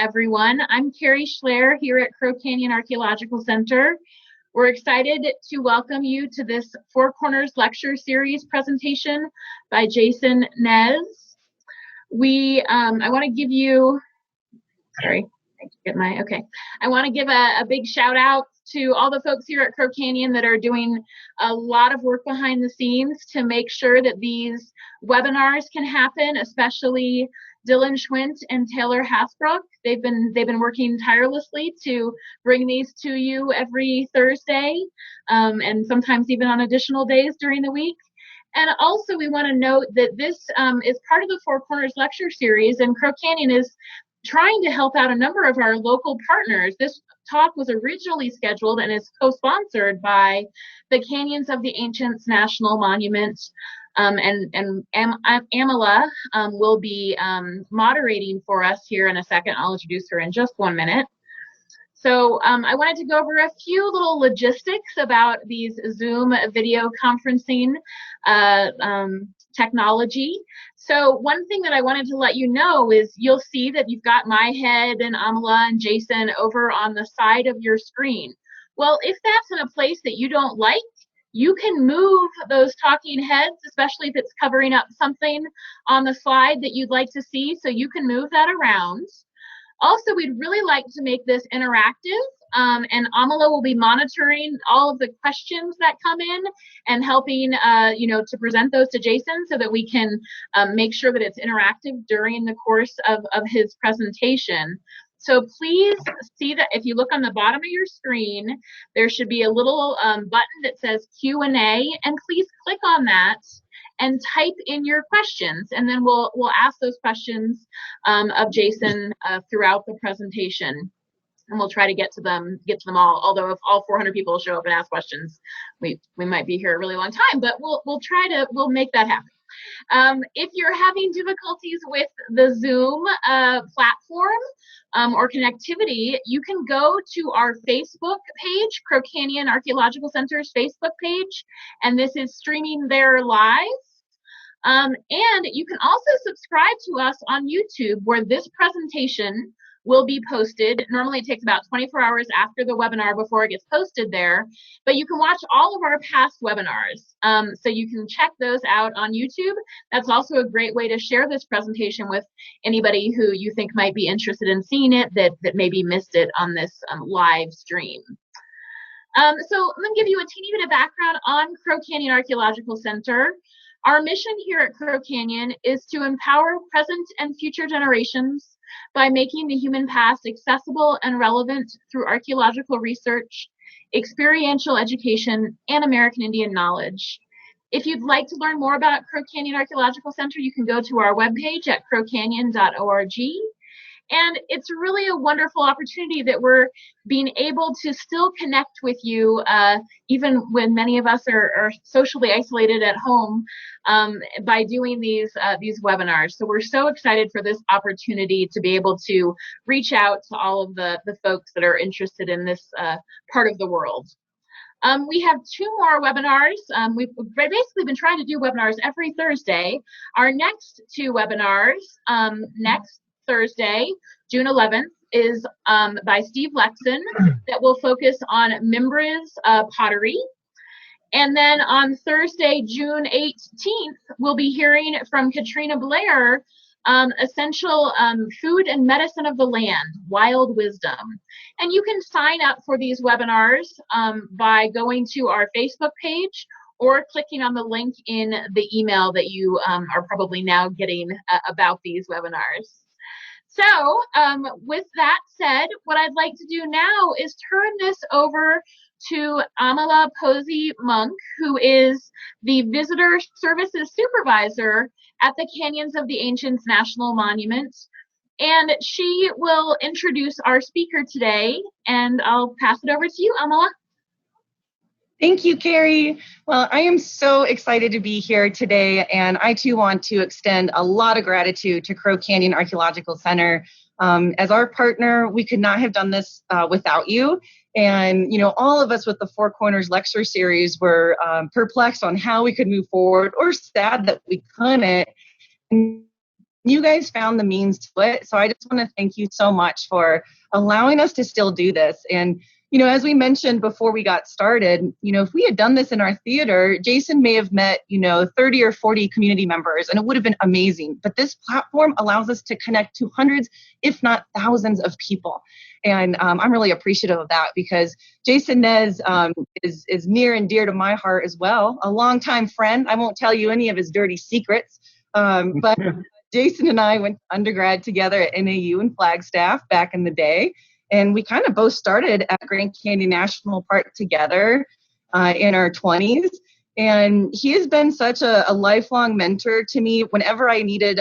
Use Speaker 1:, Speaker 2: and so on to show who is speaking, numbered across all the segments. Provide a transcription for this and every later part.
Speaker 1: everyone. I'm Carrie Schler here at Crow Canyon Archaeological Center. We're excited to welcome you to this Four Corners Lecture Series presentation by Jason Nez. I want to give you, I want to give a big shout out to all the folks here at Crow Canyon that are doing a lot of work behind the scenes to make sure that these webinars can happen, especially Dylan Schwint and Taylor Hasbrook. They've been working tirelessly to bring these to you every Thursday, and sometimes even on additional days during the week. And also we want to note that this is part of the Four Corners Lecture Series, and Crow Canyon is trying to help out a number of our local partners. This talk was originally scheduled and is co-sponsored by the Canyons of the Ancients National Monument, and Amala will be moderating for us here in a second. I'll introduce her in just 1 minute. So I wanted to go over a few little logistics about these Zoom video conferencing technology. So one thing that I wanted to let you know is you'll see that you've got my head and Amala and Jason over on the side of your screen. Well, if that's in a place that you don't like, you can move those talking heads, especially if it's covering up something on the slide that you'd like to see, so you can move that around. Also, we'd really like to make this interactive, and Amala will be monitoring all of the questions that come in and helping, to present those to Jason so that we can make sure that it's interactive during the course of his presentation. So please see that if you look on the bottom of your screen, there should be a little button that says Q&A, and please click on that and type in your questions, and then we'll ask those questions of Jason throughout the presentation, and we'll try to get to them all. Although if all 400 people show up and ask questions, we might be here a really long time, but we'll make that happen. If you're having difficulties with the Zoom platform or connectivity, you can go to our Facebook page, Crow Canyon Archaeological Center's Facebook page, and this is streaming there live. And you can also subscribe to us on YouTube, where this presentation will be posted. Normally it takes about 24 hours after the webinar before it gets posted there, but you can watch all of our past webinars. So you can check those out on YouTube. That's also a great way to share this presentation with anybody who you think might be interested in seeing it that maybe missed it on this live stream. So let me give you a teeny bit of background on Crow Canyon Archaeological Center. Our mission here at Crow Canyon is to empower present and future generations by making the human past accessible and relevant through archaeological research, experiential education, and American Indian knowledge. If you'd like to learn more about Crow Canyon Archaeological Center, you can go to our webpage at crowcanyon.org. And it's really a wonderful opportunity that we're being able to still connect with you, even when many of us are socially isolated at home, by doing these webinars. So we're so excited for this opportunity to be able to reach out to all of the folks that are interested in this part of the world. We have 2 more webinars. We've basically been trying to do webinars every Thursday. Our next 2 webinars, next Thursday, June 11th, is by Steve Lexon, that will focus on Mimbres pottery. And then on Thursday, June 18th, we'll be hearing from Katrina Blair, Essential Food and Medicine of the Land, Wild Wisdom. And you can sign up for these webinars by going to our Facebook page or clicking on the link in the email that you are probably now getting about these webinars. So with that said, what I'd like to do now is turn this over to Amala Posey Monk, who is the Visitor Services Supervisor at the Canyons of the Ancients National Monument. And she will introduce our speaker today, and I'll pass it over to you, Amala.
Speaker 2: Thank you, Carrie. Well, I am so excited to be here today, and I too want to extend a lot of gratitude to Crow Canyon Archaeological Center. As our partner, we could not have done this without you. And, all of us with the Four Corners Lecture Series were perplexed on how we could move forward, or sad that we couldn't. And you guys found the means to it. So I just want to thank you so much for allowing us to still do this. And, as we mentioned before we got started, if we had done this in our theater, Jason may have met, 30 or 40 community members, and it would have been amazing. But this platform allows us to connect to hundreds, if not thousands of people. And I'm really appreciative of that, because Jason Nez is near and dear to my heart as well. A longtime friend. I won't tell you any of his dirty secrets, but Jason and I went to undergrad together at NAU in Flagstaff back in the day. And we kind of both started at Grand Canyon National Park together in our 20s. And he has been such a lifelong mentor to me whenever I needed,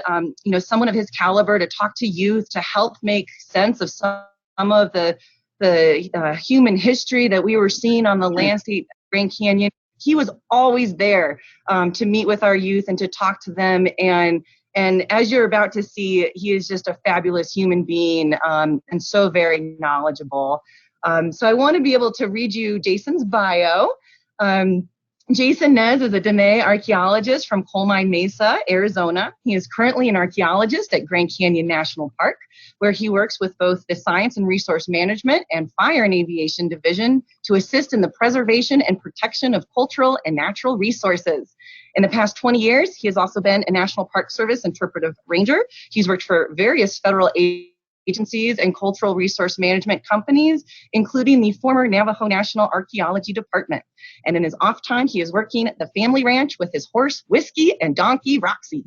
Speaker 2: someone of his caliber to talk to youth to help make sense of some of the human history that we were seeing on the landscape at Grand Canyon. He was always there to meet with our youth and to talk to them. And as you're about to see, he is just a fabulous human being and so very knowledgeable. So I want to be able to read you Jason's bio. Jason Nez is a Dine Archaeologist from Coalmine Mesa, Arizona. He is currently an archaeologist at Grand Canyon National Park, where he works with both the Science and Resource Management and Fire and Aviation Division to assist in the preservation and protection of cultural and natural resources. In the past 20 years, he has also been a National Park Service Interpretive Ranger. He's worked for various federal agencies and cultural resource management companies, including the former Navajo National Archaeology Department. And in his off time, he is working at the family ranch with his horse, Whiskey, and donkey, Roxy.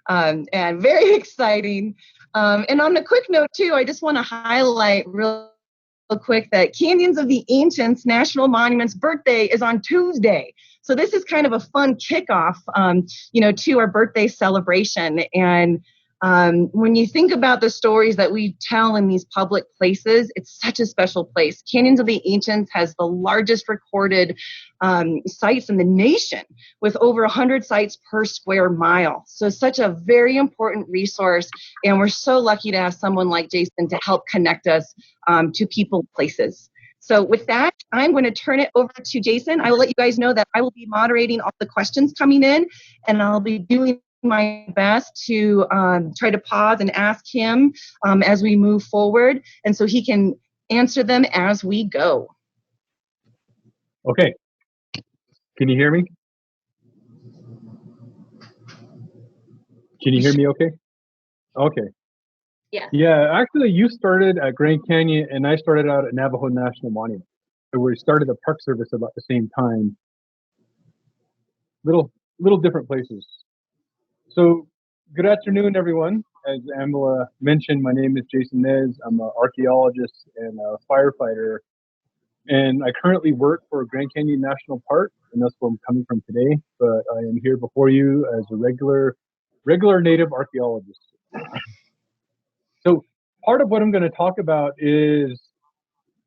Speaker 2: And very exciting. And on a quick note, too, I just want to highlight real quick that Canyons of the Ancients National Monument's birthday is on Tuesday. So this is kind of a fun kickoff, to our birthday celebration. And when you think about the stories that we tell in these public places, it's such a special place. Canyons of the Ancients has the largest recorded sites in the nation, with over 100 sites per square mile. So such a very important resource. And we're so lucky to have someone like Jason to help connect us to people, places. So with that, I'm going to turn it over to Jason. I will let you guys know that I will be moderating all the questions coming in, and I'll be doing my best to try to pause and ask him as we move forward, and so he can answer them as we go.
Speaker 3: Okay. Can you hear me? Can you hear me okay? Okay.
Speaker 1: Yeah.
Speaker 3: Yeah, actually, you started at Grand Canyon, and I started out at Navajo National Monument. So we started the Park Service about the same time. Little different places. So, good afternoon, everyone. As Amela mentioned, my name is Jason Nez. I'm an archaeologist and a firefighter, and I currently work for Grand Canyon National Park, and that's where I'm coming from today. But I am here before you as a regular native archaeologist. So, part of what I'm going to talk about is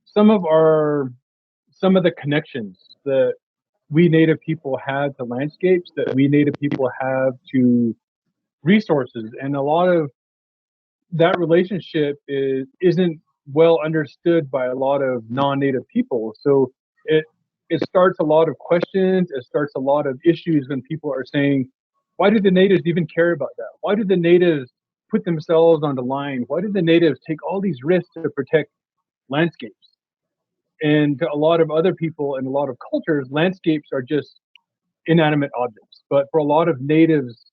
Speaker 3: some of the connections that we Native people have to landscapes, that we Native people have to resources, and a lot of that relationship isn't well understood by a lot of non-Native people. So it starts a lot of questions. It starts a lot of issues when people are saying, why do the natives even care about that? Why do the natives put themselves on the line? Why do the natives take all these risks to protect landscapes? And to a lot of other people and a lot of cultures, landscapes are just inanimate objects. But for a lot of natives,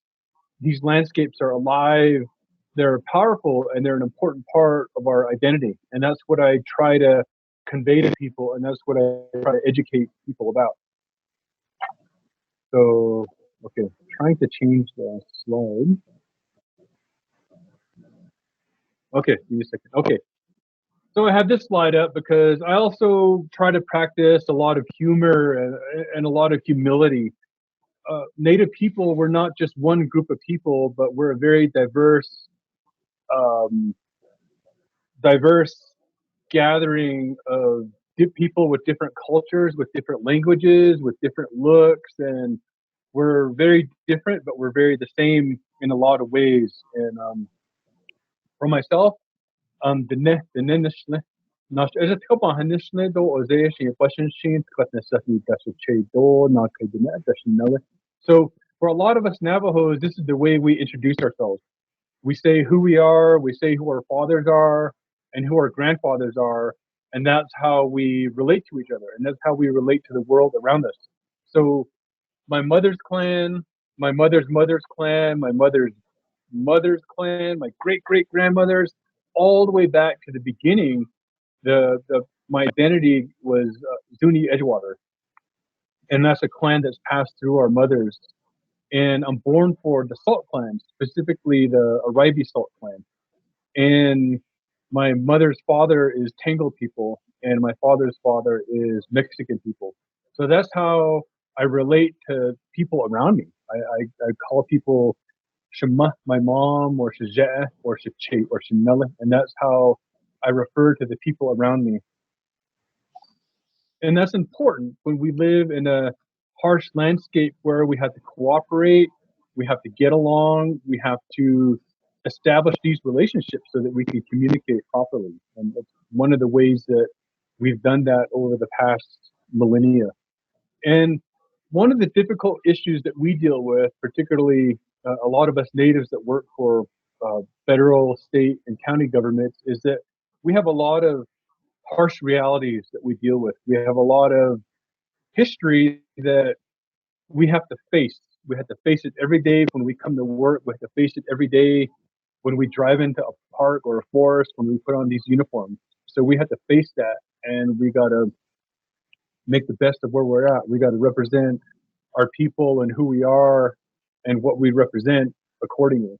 Speaker 3: these landscapes are alive, they're powerful, and they're an important part of our identity. And that's what I try to convey to people, and that's what I try to educate people about. So, okay, trying to change the slide. Okay, give me a second. Okay. So I have this slide up because I also try to practice a lot of humor and a lot of humility. Native people, we're not just one group of people, but we're a very diverse gathering of people with different cultures, with different languages, with different looks, and we're very different, but we're very the same in a lot of ways. And for myself, so for a lot of us Navajos, this is the way we introduce ourselves. We say who we are, we say who our fathers are, and who our grandfathers are, and that's how we relate to each other, and that's how we relate to the world around us. So my mother's clan, my mother's mother's clan, my mother's mother's clan, my great great grandmother's, all the way back to the beginning. The my identity was Zuni Edgewater, and that's a clan that's passed through our mothers. And I'm born for the Salt clan, specifically the Arribi Salt clan. And my mother's father is Tangle people, and my father's father is Mexican people. So that's how I relate to people around me. I call people Shema, my mom, or Shaja, or Shache, or Shamela, and that's how I refer to the people around me. And that's important when we live in a harsh landscape where we have to cooperate, we have to get along, we have to establish these relationships so that we can communicate properly. And that's one of the ways that we've done that over the past millennia. And one of the difficult issues that we deal with, particularly a lot of us natives that work for federal, state, and county governments, is that we have a lot of harsh realities that we deal with. We have a lot of history that we have to face. We have to face it every day when we come to work. We have to face it every day when we drive into a park or a forest, when we put on these uniforms. So we have to face that, and we got to make the best of where we're at. We got to represent our people and who we are and what we represent accordingly.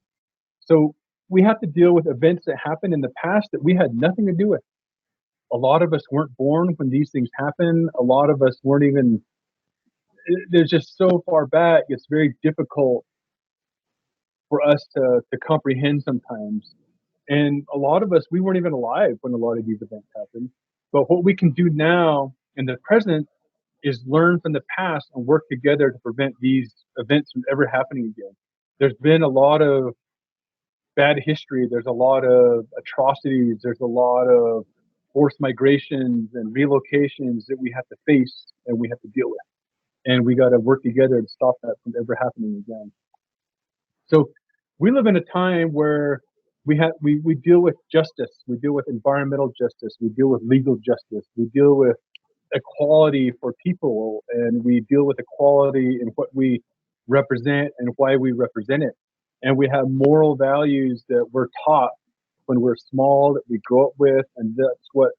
Speaker 3: So we have to deal with events that happened in the past that we had nothing to do with. A lot of us weren't born when these things happened. A lot of us weren't even, there's just so far back, it's very difficult for us to comprehend sometimes. And a lot of us, we weren't even alive when a lot of these events happened. But what we can do now in the present is learn from the past and work together to prevent these events from ever happening again. There's been a lot of bad history. There's a lot of atrocities. There's a lot of forced migrations and relocations that we have to face and we have to deal with. And we got to work together to stop that from ever happening again. So we live in a time where we deal with justice. We deal with environmental justice. We deal with legal justice. We deal with equality for people, and we deal with equality in what we represent and why we represent it. And we have moral values that we're taught when we're small, that we grow up with, and that's what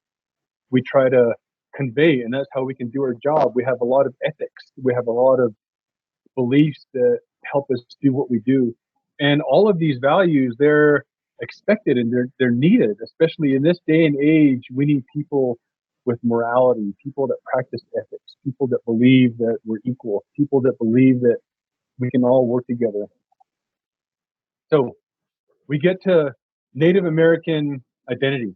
Speaker 3: we try to convey, and that's how we can do our job. We have a lot of ethics. We have a lot of beliefs that help us do what we do. And all of these values, they're expected and they're needed, especially in this day and age. We need people with morality, people that practice ethics, people that believe that we're equal, people that believe that we can all work together. So we get to Native American identity.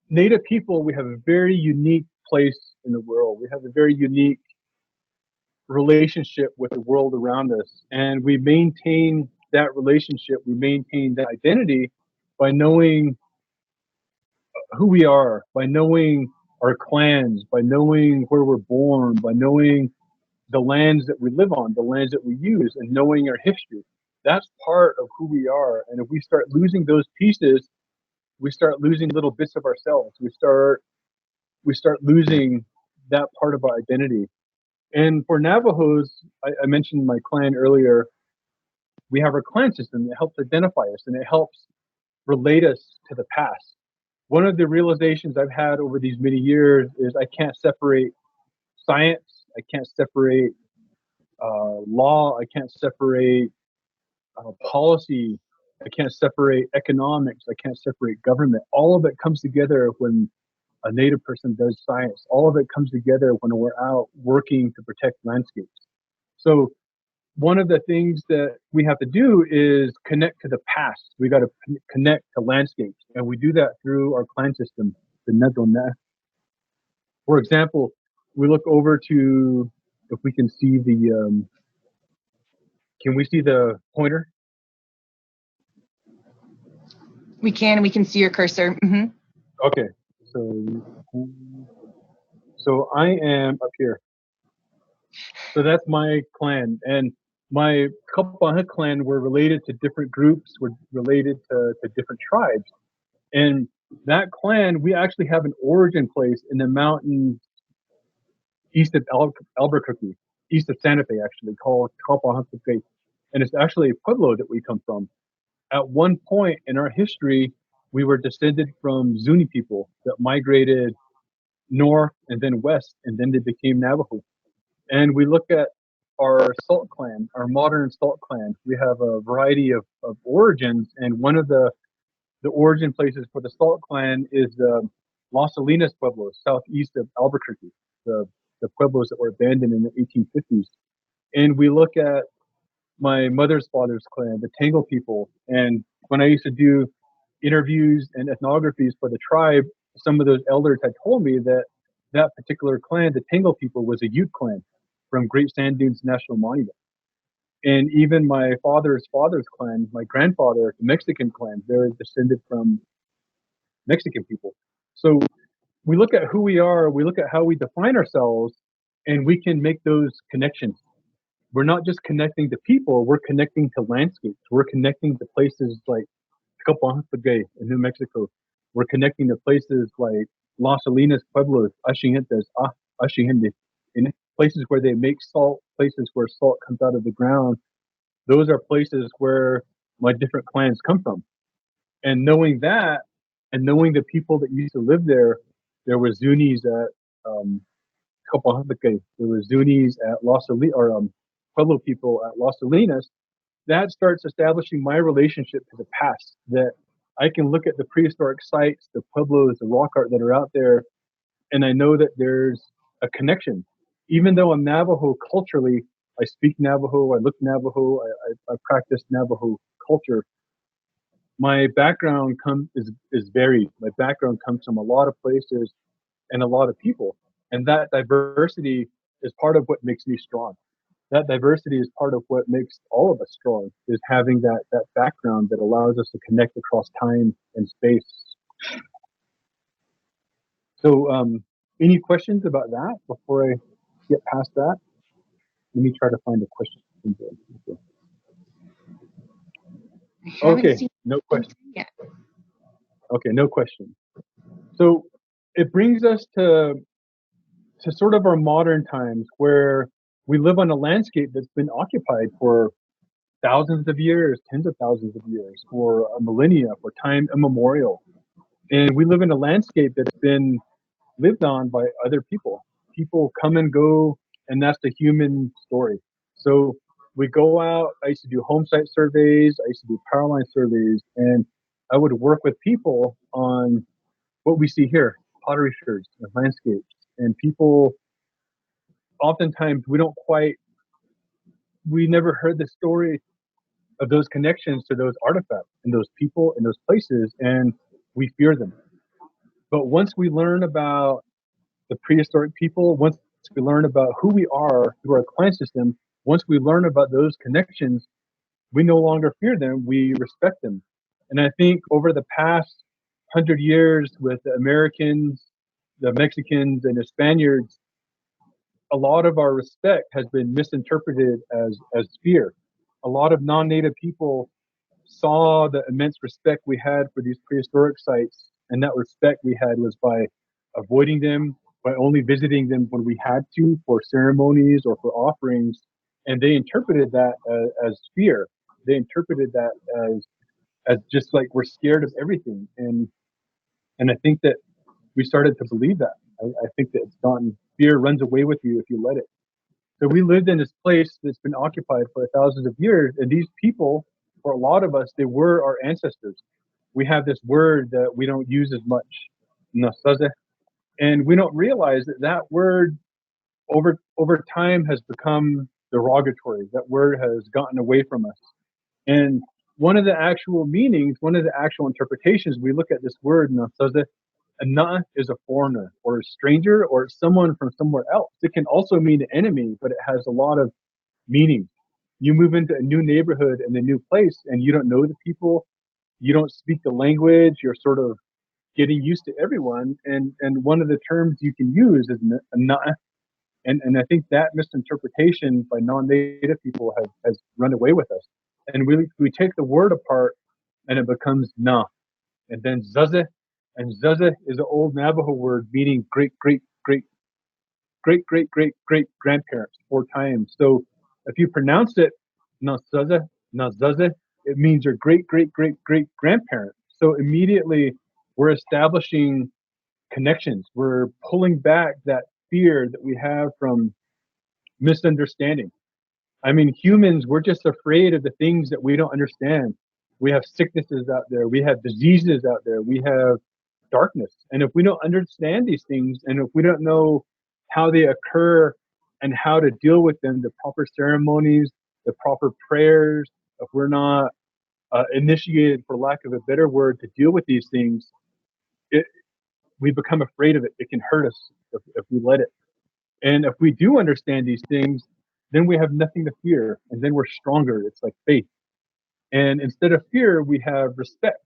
Speaker 3: Native people, we have a very unique place in the world. We have a very unique relationship with the world around us. And we maintain that relationship, we maintain that identity by knowing who we are, by knowing our clans, by knowing where we're born, by knowing the lands that we live on, the lands that we use, and knowing our history. That's part of who we are. And if we start losing those pieces, we start losing little bits of ourselves. We start losing that part of our identity. And for Navajos, I mentioned my clan earlier. We have our clan system that helps identify us and it helps relate us to the past. One of the realizations I've had over these many years is I can't separate science, I can't separate law, I can't separate policy, I can't separate economics, I can't separate government. All of it comes together when a Native person does science. All of it comes together when we're out working to protect landscapes. So one of the things that we have to do is connect to the past. We got to connect to landscapes, and we do that through our clan system, the Nedona. For example, we look over to, if we can see the, can we see the pointer?
Speaker 2: We can see your cursor. Mm-hmm.
Speaker 3: Okay, so I am up here. So that's my clan, and my Kapahut clan were related to different groups, were related to different tribes. And that clan, we actually have an origin place in the mountains east of Albuquerque, east of Santa Fe, actually, called Kapahut. And it's actually a pueblo that we come from. At one point in our history, we were descended from Zuni people that migrated north and then west, and then they became Navajo. And we look at our Salt clan, our modern Salt clan. We have a variety of origins, and one of the origin places for the Salt clan is Las Salinas Pueblo, southeast of Albuquerque, the pueblos that were abandoned in the 1850s. And we look at my mother's father's clan, the Tangle people. And when I used to do interviews and ethnographies for the tribe, some of those elders had told me that that particular clan, the Tangle people, was a Ute clan from Great Sand Dunes National Monument. And even my father's clan, my grandfather, the Mexican clan, they're descended from Mexican people. So we look at who we are, we look at how we define ourselves, and we can make those connections. We're not just connecting to people, we're connecting to landscapes. We're connecting to places like Coalmine in New Mexico. We're connecting to places like Las Salinas Pueblos, Ashihende, in places where they make salt, places where salt comes out of the ground. Those are places where my different clans come from. And knowing that, and knowing the people that used to live there, there were Zunis at Copahanque, there were Zunis at Las Salinas, or Pueblo people at Las Salinas. That starts establishing my relationship to the past. That I can look at the prehistoric sites, the pueblos, the rock art that are out there, and I know that there's a connection. Even though I'm Navajo culturally, I speak Navajo, I look Navajo, I practice Navajo culture. My background is varied. My background comes from a lot of places and a lot of people, and that diversity is part of what makes me strong. That diversity is part of what makes all of us strong, is having that background that allows us to connect across time and space. So any questions about that before I get past that? Let me try to find a question. Okay, no question. Okay, no question. So it brings us to sort of our modern times, where we live on a landscape that's been occupied for thousands of years, tens of thousands of years, for a millennia, for time immemorial. And we live in a landscape that's been lived on by other people. People come and go, and that's the human story. So we go out. I used to do home site surveys. I used to do power line surveys, and I would work with people on what we see here, pottery sherds and landscapes. And people, oftentimes, we never heard the story of those connections to those artifacts and those people and those places, and we fear them. But once we learn about the prehistoric people, once we learn about who we are through our clan system, once we learn about those connections, we no longer fear them, we respect them. And I think over the past 100 years with the Americans, the Mexicans, and the Spaniards, a lot of our respect has been misinterpreted as fear. A lot of non-native people saw the immense respect we had for these prehistoric sites, and that respect we had was by avoiding them, by only visiting them when we had to for ceremonies or for offerings, and they interpreted that as fear. They interpreted that as just like we're scared of everything, and I think that we started to believe that. I think that it's gotten, fear runs away with you if you let it. So we lived in this place that's been occupied for thousands of years, and these people, for a lot of us, they were our ancestors. We have this word that we don't use as much, Anaasazi, and we don't realize that that word over time has become derogatory. That word has gotten away from us. And one of the actual meanings, one of the actual interpretations, we look at this word, Anaasazi, Anaa is a foreigner or a stranger or someone from somewhere else. It can also mean an enemy, but it has a lot of meaning. You move into a new neighborhood and a new place and you don't know the people, you don't speak the language, you're sort of getting used to everyone. And one of the terms you can use is Anaa, And I think that misinterpretation by non-native people has run away with us. And we take the word apart and it becomes na. And then zaze. And zaze is an old Navajo word meaning great grandparents 4 times. So if you pronounce it nazaze, nazaze, it means your great grandparent. So immediately we're establishing connections. We're pulling back that fear that we have from misunderstanding. I mean, humans, we're just afraid of the things that we don't understand. We have sicknesses out there. We have diseases out there. We have darkness. And if we don't understand these things and if we don't know how they occur and how to deal with them, the proper ceremonies, the proper prayers, if we're not initiated, for lack of a better word, to deal with these things, it, we become afraid of it. It can hurt us if we let it. And if we do understand these things, then we have nothing to fear, and then we're stronger. It's like faith. And instead of fear, we have respect.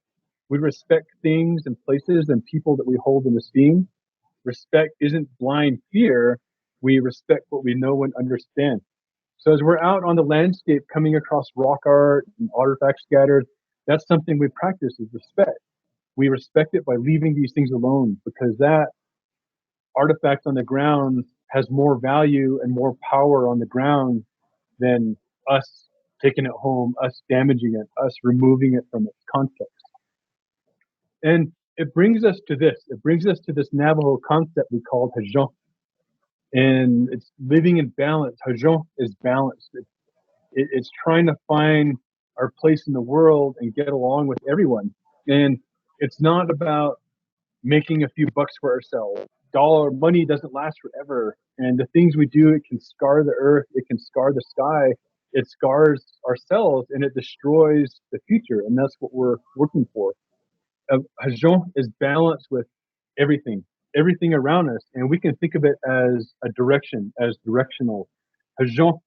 Speaker 3: We respect things and places and people that we hold in esteem. Respect isn't blind fear. We respect what we know and understand. So as we're out on the landscape coming across rock art and artifacts scattered, that's something we practice is respect. We respect it by leaving these things alone because that artifact on the ground has more value and more power on the ground than us taking it home, us damaging it, us removing it from its context. And it brings us to this. It brings us to this Navajo concept we call Hajon. And it's living in balance. Hajon is balance. It's trying to find our place in the world and get along with everyone. And it's not about making a few bucks for ourselves. Money doesn't last forever. And the things we do, it can scar the earth, it can scar the sky, it scars ourselves, and it destroys the future. And that's what we're working for. Hajon is balanced with everything around us. And we can think of it as a direction, as directional. Hajon,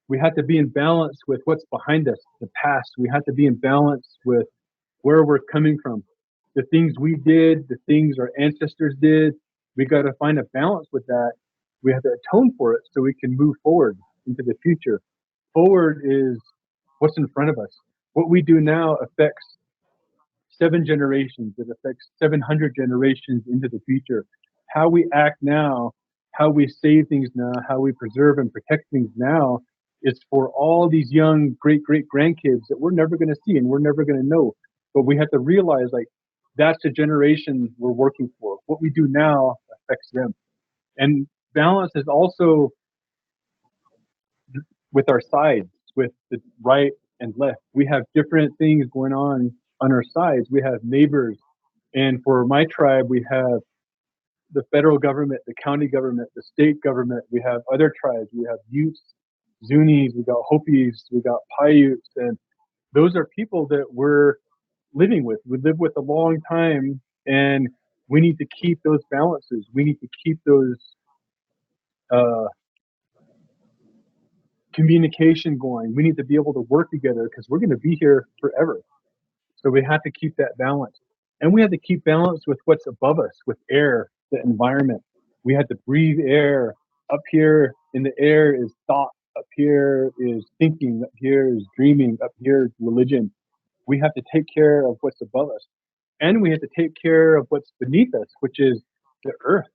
Speaker 3: we have to be in balance with what's behind us, the past. We have to be in balance with where we're coming from, the things we did, the things our ancestors did. We got to find a balance with that. We have to atone for it so we can move forward into the future. Forward is what's in front of us. What we do now affects 7 generations. It affects 700 generations into the future. How we act now, how we save things now, how we preserve and protect things now is for all these young great grandkids that we're never going to see and we're never going to know. But we have to realize like that's the generation we're working for. What we do now affects them. And balance is also with our sides, with the right and left. We have different things going on our sides. We have neighbors. And for my tribe, we have the federal government, the county government, the state government. We have other tribes. We have Utes, Zunis, we got Hopis, we got Paiutes. And those are people that we're living with. We live with a long time, and we need to keep those balances. We need to keep those communication going. We need to be able to work together because we're going to be here forever. So we have to keep that balance. And we have to keep balance with what's above us, with air, the environment. We have to breathe air. Up here in the air is thought. Up here is thinking. Up here is dreaming. Up here is religion. We have to take care of what's above us. And we have to take care of what's beneath us, which is the earth,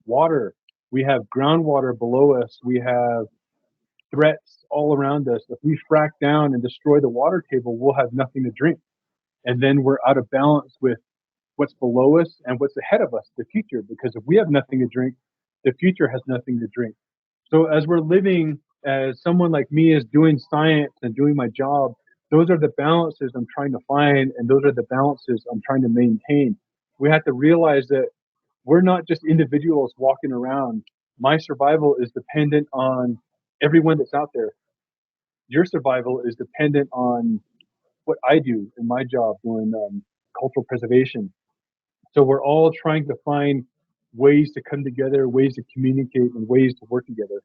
Speaker 3: water. We have groundwater below us. We have threats all around us. If we frack down and destroy the water table, we'll have nothing to drink. And then we're out of balance with what's below us and what's ahead of us, the future. Because if we have nothing to drink, the future has nothing to drink. So as we're living, as someone like me is doing science and doing my job, those are the balances I'm trying to find, and those are the balances I'm trying to maintain. We have to realize that we're not just individuals walking around. My survival is dependent on everyone that's out there. Your survival is dependent on what I do in my job doing cultural preservation. So we're all trying to find ways to come together, ways to communicate, and ways to work together.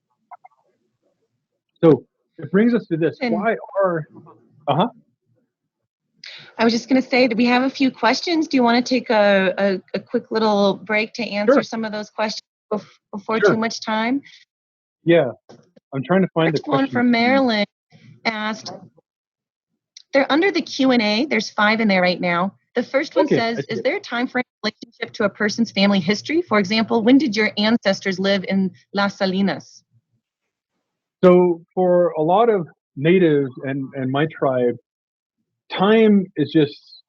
Speaker 3: So it brings us to this. Why are...
Speaker 2: I was just going to say that we have a few questions. Do you want to take a quick little break to answer some of those questions before too much time?
Speaker 3: Yeah, I'm trying to find the
Speaker 2: Next one
Speaker 3: question.
Speaker 2: from Maryland asked, they're under the Q&A. There's 5 in there right now. The first one says, is there a time frame relationship to a person's family history? For example, when did your ancestors live in Las Salinas?
Speaker 3: So for a lot of natives and my tribe, time is just,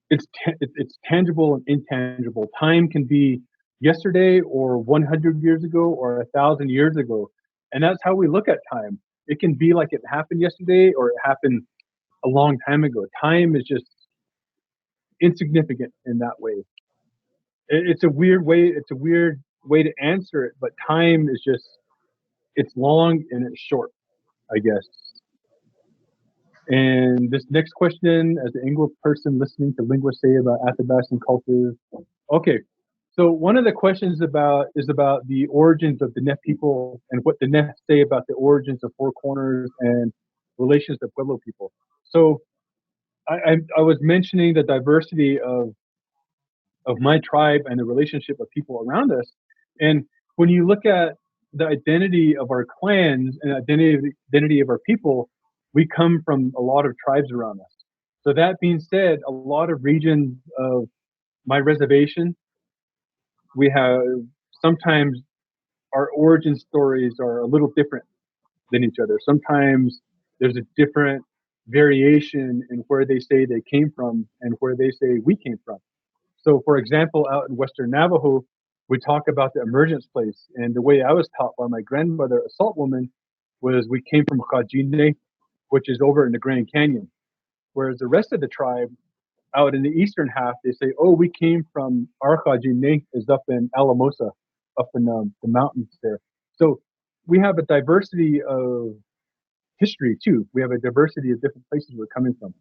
Speaker 3: it's tangible and intangible. Time can be yesterday or 100 years ago or 1,000 years ago. And that's how we look at time. It can be like it happened yesterday or it happened a long time ago. Time is just insignificant in that way. It's a weird way. It's a weird way to answer it, but time is just, it's long and it's short, I guess. And this next question, as an English person listening to linguists say about Athabascan culture. Okay, so one of the questions is about the origins of the Nez people and what the Nez say about the origins of Four Corners and relations to Pueblo people. So I was mentioning the diversity of my tribe and the relationship of people around us. And when you look at the identity of our clans and identity of our people, we come from a lot of tribes around us. So that being said, a lot of regions of my reservation, we have sometimes our origin stories are a little different than each other. Sometimes there's a different variation in where they say they came from and where they say we came from. So, for example, out in Western Navajo, we talk about the emergence place. And the way I was taught by my grandmother, a salt woman, was we came from Hajine, which is over in the Grand Canyon. Whereas the rest of the tribe out in the eastern half, they say, oh, we came from our Hajine is up in Alamosa, up in the mountains there. So we have a diversity of history too. We have a diversity of different places we're coming from.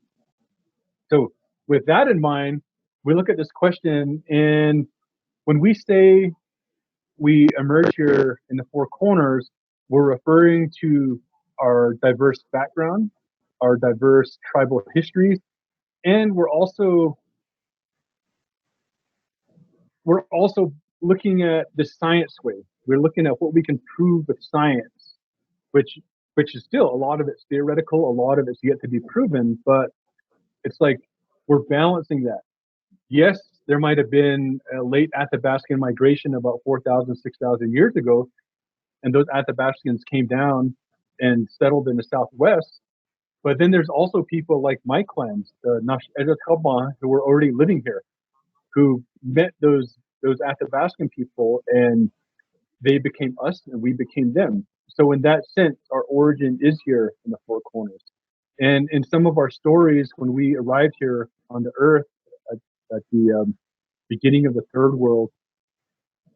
Speaker 3: So with that in mind, we look at this question, and when we say we emerge here in the Four Corners, we're referring to our diverse background, our diverse tribal histories, and we're also looking at the science way. We're looking at what we can prove with science, which is still a lot of it's theoretical, a lot of it's yet to be proven, but it's like we're balancing that. Yes, there might have been a late Athabascan migration about 4,000, 6,000 years ago, and those Athabascans came down and settled in the Southwest. But then there's also people like my clans, the Navajo, who were already living here, who met those Athabascan people, and they became us, and we became them. So in that sense, our origin is here in the Four Corners. And in some of our stories, when we arrived here on the Earth at the beginning of the Third World,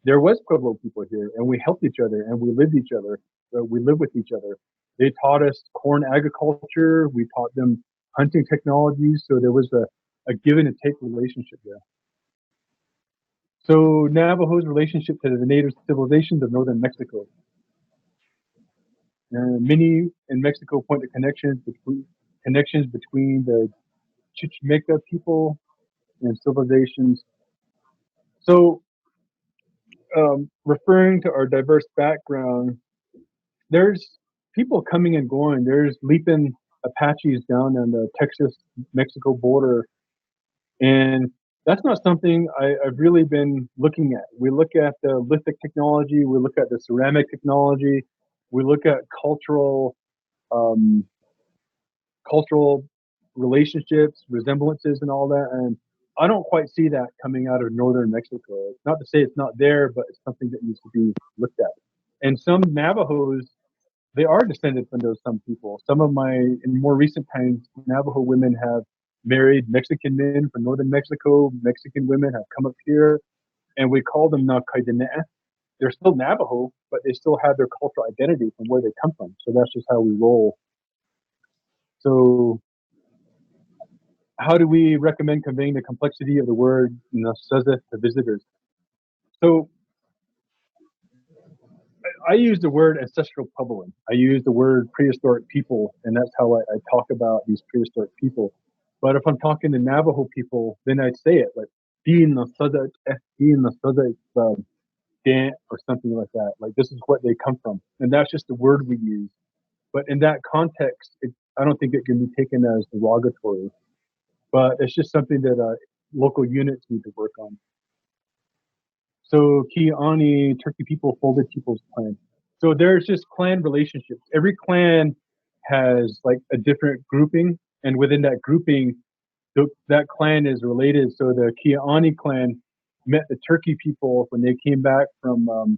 Speaker 3: there was Pueblo people here, and we helped each other, and we lived each other. We lived with each other. They taught us corn agriculture. We taught them hunting technologies. So there was a give and take relationship there. So Navajo's relationship to the native civilizations of northern Mexico. Many in Mexico point to connections between the Chichimeca people and civilizations. So referring to our diverse background, there's people coming and going. There's leaping Apaches down on the Texas-Mexico border, and that's not something I've really been looking at. We look at the lithic technology, we look at the ceramic technology, we look at um, cultural relationships, resemblances, and all that. And I don't quite see that coming out of northern Mexico. It's not to say it's not there, but it's something that needs to be looked at. And some Navajos, they are descended from those some people. Some of my, in more recent times, Navajo women have married Mexican men from northern Mexico. Mexican women have come up here, and we call them Nakaidene. They're still Navajo, but they still have their cultural identity from where they come from. So that's just how we roll. So how do we recommend conveying the complexity of the word Anaasazi to visitors? So I use the word ancestral Puebloan. I use the word prehistoric people, and that's how I talk about these prehistoric people. But if I'm talking to Navajo people, then I'd say it like being the Anaasazi, dant or something like that. Like this is what they come from, and that's just the word we use. But in that context, I don't think it can be taken as derogatory. But it's just something that local units need to work on. So Kiani, Turkey people, Folded Peoples Clan. So there's just clan relationships. Every clan has like a different grouping, and within that grouping, that clan is related. So the Kiani clan met the Turkey people when they came back from.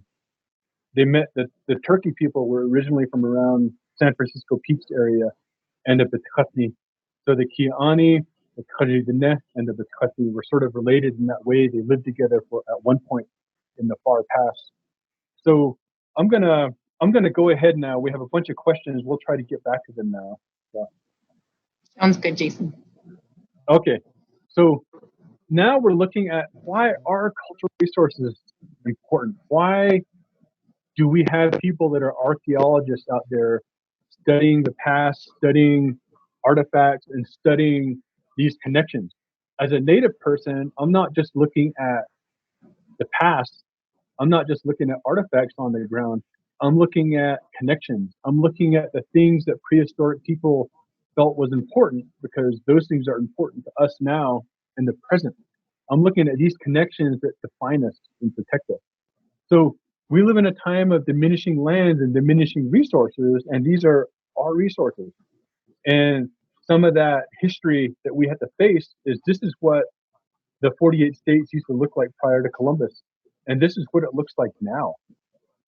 Speaker 3: They met the Turkey people were originally from around San Francisco Peaks area, and the Betkhatni. So the Kiani, the Kharidineh, and the Betkhatni were sort of related in that way. They lived together at one point in the far past. So I'm gonna go ahead now. We have a bunch of questions. We'll try to get back to them now. So.
Speaker 2: Sounds good, Jason.
Speaker 3: Okay, so now we're looking at why are cultural resources important? Why do we have people that are archaeologists out there studying the past, studying artifacts, and studying these connections? As a Native person, I'm not just looking at the past. I'm not just looking at artifacts on the ground. I'm looking at connections. I'm looking at the things that prehistoric people felt was important because those things are important to us now in the present. I'm looking at these connections that define us and protect us. So we live in a time of diminishing lands and diminishing resources, and these are our resources. And some of that history that we have to face is this is what the 48 states used to look like prior to Columbus. And this is what it looks like now.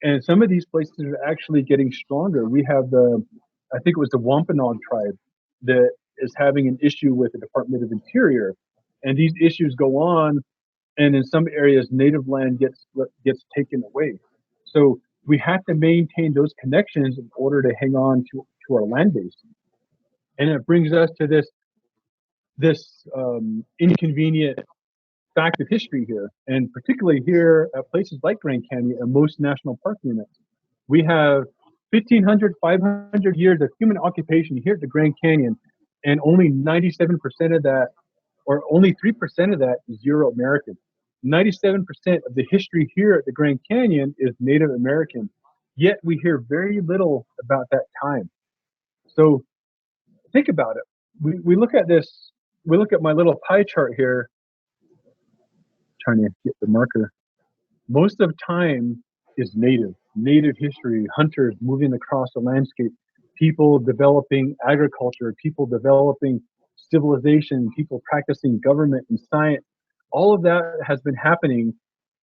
Speaker 3: And some of these places are actually getting stronger. We have I think it was the Wampanoag tribe that is having an issue with the Department of Interior. And these issues go on, and in some areas, native land gets taken away. So we have to maintain those connections in order to hang on to our land base. And it brings us to this inconvenient fact of history here, and particularly here at places like Grand Canyon and most national park units. We have 1,500, 500 years of human occupation here at the Grand Canyon, and only 97% of that, or only 3% of that is Euro-American. 97% of the history here at the Grand Canyon is Native American, yet we hear very little about that time. So think about it. We look at this, we look at my little pie chart here, trying to get the marker. Most of time is native history, hunters moving across the landscape, people developing agriculture, people developing civilization, people practicing government and science. All of that has been happening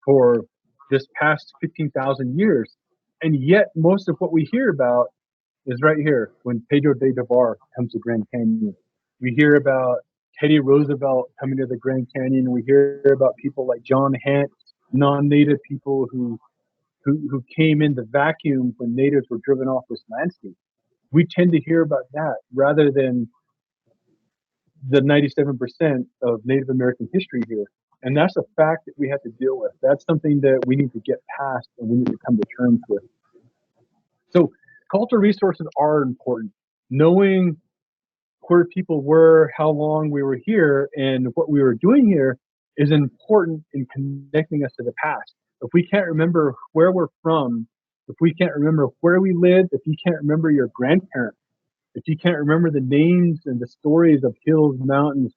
Speaker 3: for this past 15,000 years. And yet most of what we hear about is right here when Pedro de Tovar comes to Grand Canyon. We hear about Teddy Roosevelt coming to the Grand Canyon. We hear about people like John Hant, non-native people who came in the vacuum when natives were driven off this landscape. We tend to hear about that rather than the 97% of Native American history here. And that's a fact that we have to deal with. That's something that we need to get past and we need to come to terms with. So cultural resources are important. Knowing where people were, how long we were here, and what we were doing here is important in connecting us to the past. If we can't remember where we're from, if we can't remember where we lived, if you can't remember your grandparents, if you can't remember the names and the stories of hills, mountains,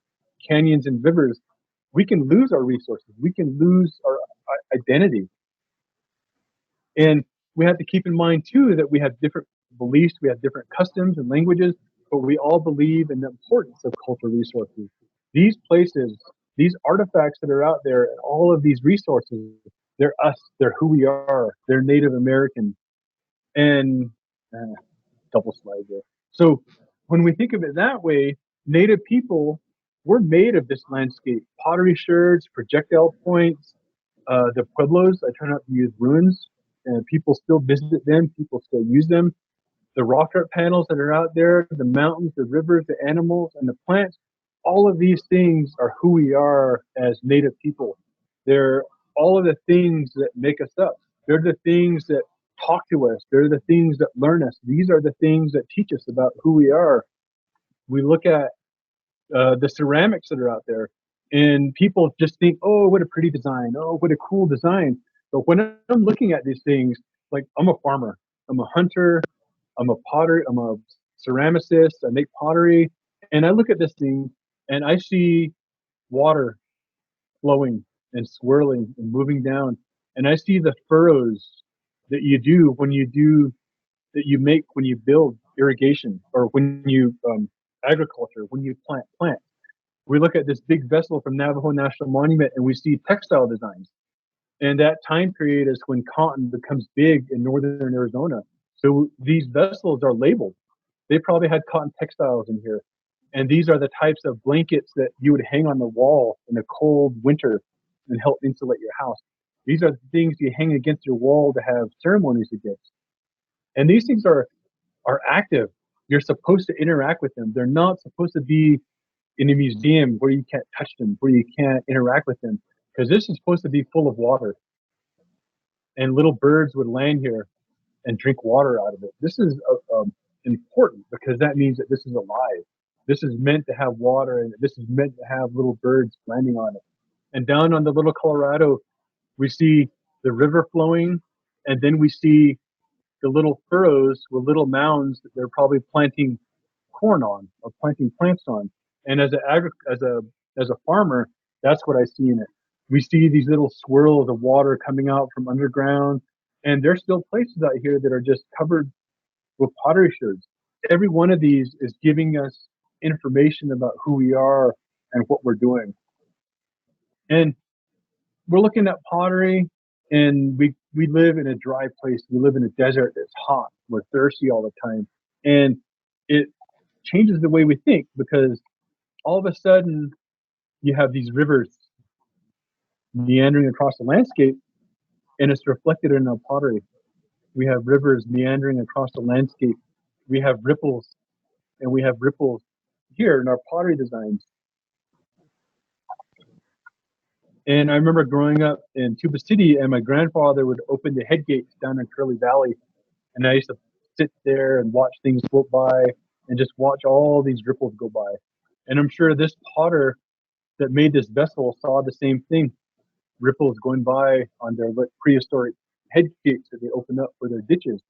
Speaker 3: canyons, and rivers, we can lose our resources. We can lose our identity. And we have to keep in mind, too, that we have different beliefs, we have different customs and languages, but we all believe in the importance of cultural resources. These places, these artifacts that are out there, all of these resources, they're us, they're who we are, they're Native American. And double slide there. So when we think of it that way, Native people, we're made of this landscape. Pottery sherds, projectile points, the pueblos, I try not to use ruins, and people still visit them, people still use them. The rock art panels that are out there, the mountains, the rivers, the animals, and the plants, all of these things are who we are as Native people. They're all of the things that make us up. They're the things that talk to us. They're the things that learn us. These are the things that teach us about who we are. We look at the ceramics that are out there, and people just think, oh, what a pretty design. Oh, what a cool design. But when I'm looking at these things, like I'm a farmer, I'm a hunter, I'm a potter, I'm a ceramicist, I make pottery, and I look at this thing and I see water flowing and swirling and moving down. And I see the furrows that you do that you make when you build irrigation or when you agriculture, when you plant. We look at this big vessel from Navajo National Monument and we see textile designs. And that time period is when cotton becomes big in northern Arizona. So these vessels are labeled. They probably had cotton textiles in here. And these are the types of blankets that you would hang on the wall in a cold winter and help insulate your house. These are the things you hang against your wall to have ceremonies against. And these things are active. You're supposed to interact with them. They're not supposed to be in a museum where you can't touch them, where you can't interact with them, because this is supposed to be full of water. And little birds would land here and drink water out of it. This is important because that means that this is alive. This is meant to have water and this is meant to have little birds landing on it. And down on the Little Colorado, we see the river flowing, and then we see the little furrows with little mounds that they're probably planting corn on or planting plants on. And as a farmer, that's what I see in it. We see these little swirls of water coming out from underground, and there's still places out here that are just covered with pottery sherds. Every one of these is giving us information about who we are and what we're doing. And we're looking at pottery, and we live in a dry place. We live in a desert that's hot. We're thirsty all the time. And it changes the way we think because all of a sudden you have these rivers meandering across the landscape, and it's reflected in our pottery. We have rivers meandering across the landscape. We have ripples, and we have ripples here in our pottery designs. And I remember growing up in Tuba City, and my grandfather would open the head gates down in Curly Valley, and I used to sit there and watch things float by and just watch all these ripples go by. And I'm sure this potter that made this vessel saw the same thing, ripples going by on their prehistoric head gates that they open up for their ditches.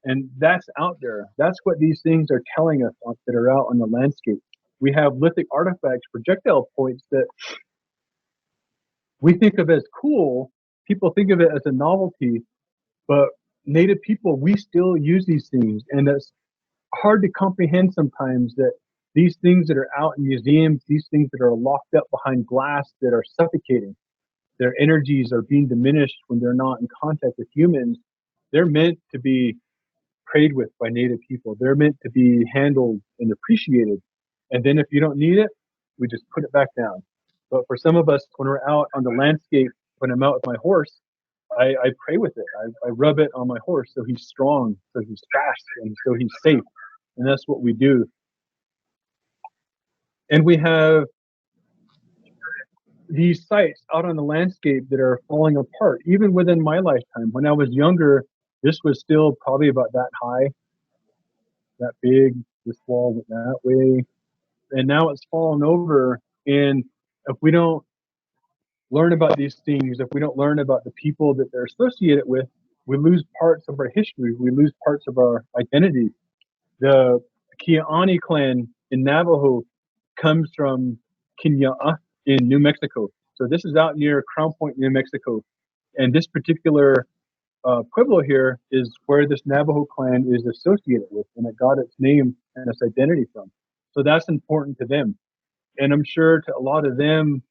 Speaker 3: And that's out there. That's what these things are telling us that are out on the landscape. We have lithic artifacts, projectile points that we think of as cool. People think of it as a novelty, but Native people, we still use these things. And that's hard to comprehend sometimes that these things that are out in museums, these things that are locked up behind glass that are suffocating, their energies are being diminished when they're not in contact with humans. They're meant to be prayed with by Native people. They're meant to be handled and appreciated. And then if you don't need it, we just put it back down. But for some of us, when we're out on the landscape, when I'm out with my horse, I pray with it. I rub it on my horse so he's strong, so he's fast, and so he's safe. And that's what we do. And we have these sites out on the landscape that are falling apart, even within my lifetime. When I was younger, this was still probably about that high, that big. This wall went that way. And now it's fallen over. And if we don't learn about these things, if we don't learn about the people that they're associated with, we lose parts of our history. We lose parts of our identity. The Kiani clan in Navajo comes from Kinyaa in New Mexico. So this is out near Crown Point, New Mexico. And this particular pueblo here is where this Navajo clan is associated with, and it got its name and its identity from. So that's important to them. And I'm sure to a lot of them,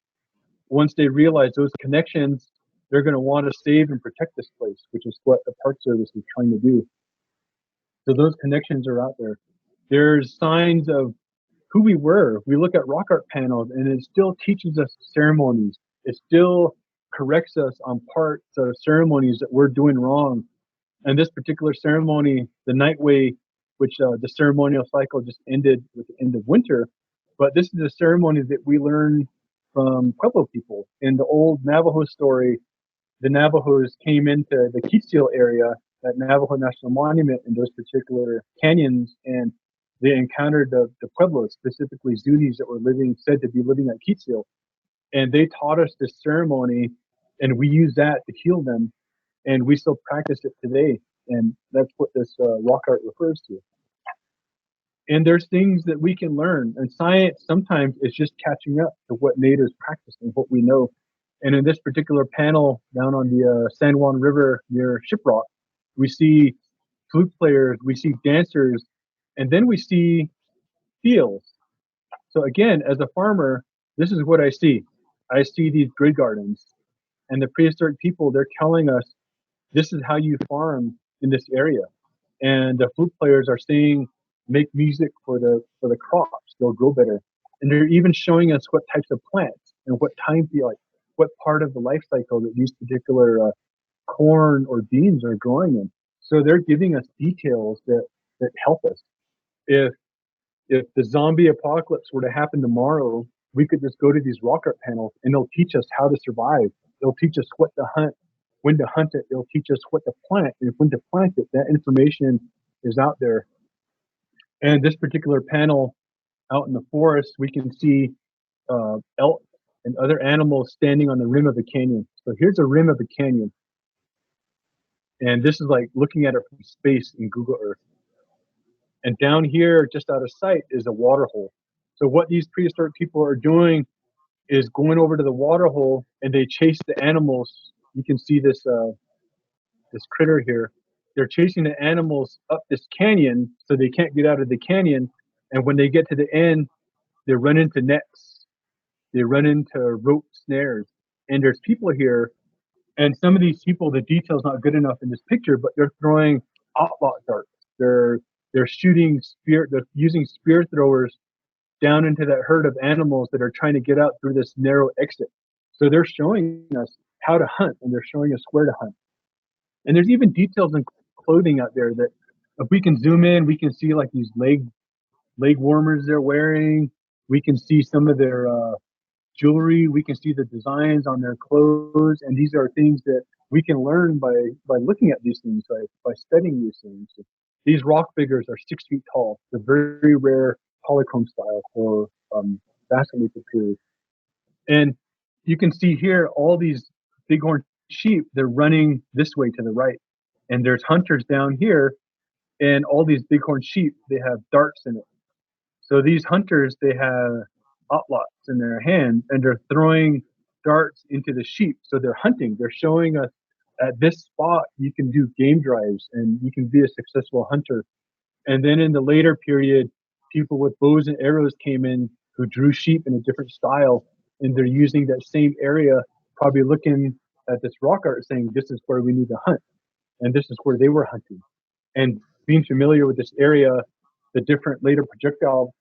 Speaker 3: once they realize those connections, they're going to want to save and protect this place, which is what the Park Service is trying to do. So those connections are out there. There's signs of who we were. We look at rock art panels, and it still teaches us ceremonies. It still corrects us on parts of ceremonies that we're doing wrong. And this particular ceremony, the Nightway, which the ceremonial cycle just ended with the end of winter, but this is a ceremony that we learn from Pueblo people. In the old Navajo story, the Navajos came into the Quetzal area at Navajo National Monument in those particular canyons, and they encountered the Pueblos, specifically Zunis that were said to be living at Quetzal. And they taught us this ceremony, and we use that to heal them. and we still practice it today. And that's what this rock art refers to. And there's things that we can learn, and science sometimes is just catching up to what natives practice and what we know. And in this particular panel down on the San Juan River near Shiprock, we see flute players, we see dancers, and then we see fields. So again, as a farmer, this is what I see. I see these grid gardens, and the prehistoric people, they're telling us this is how you farm in this area. And the flute players are saying, make music for the crops, they'll grow better. And they're even showing us what types of plants and what time, like what part of the life cycle that these particular corn or beans are growing in. So they're giving us details that help us. If if the zombie apocalypse were to happen tomorrow, we could just go to these rock art panels and they'll teach us how to survive. They'll teach us what to hunt, when to hunt it. They'll teach us what to plant and when to plant it. That information is out there. And this particular panel out in the forest, we can see elk and other animals standing on the rim of a canyon. So here's the rim of a canyon. And this is like looking at it from space in Google Earth. And down here, just out of sight, is a water hole. So what these prehistoric people are doing is going over to the water hole and they chase the animals. You can see this this critter here. They're chasing the animals up this canyon so they can't get out of the canyon. And when they get to the end, they run into nets. They run into rope snares. And there's people here. And some of these people, the detail's not good enough in this picture, but they're throwing outlot darts. They're shooting spear. They're using spear throwers down into that herd of animals that are trying to get out through this narrow exit. So they're showing us how to hunt, and they're showing us where to hunt. And there's even details in clothing out there that, if we can zoom in, we can see like these leg warmers they're wearing. We can see some of their jewelry. We can see the designs on their clothes, and these are things that we can learn by looking at these things, by studying these things. These rock figures are 6 feet tall. They're very rare polychrome style for basilica period. And you can see here all these bighorn sheep, they're running this way to the right. And there's hunters down here, and all these bighorn sheep, they have darts in it. So these hunters, they have outlots in their hand, and they're throwing darts into the sheep. So they're hunting. They're showing us at this spot you can do game drives and you can be a successful hunter. And then in the later period, people with bows and arrows came in who drew sheep in a different style, and they're using that same area, probably looking at this rock art saying, this is where we need to hunt. And this is where they were hunting. And being familiar with this area, the different later projectile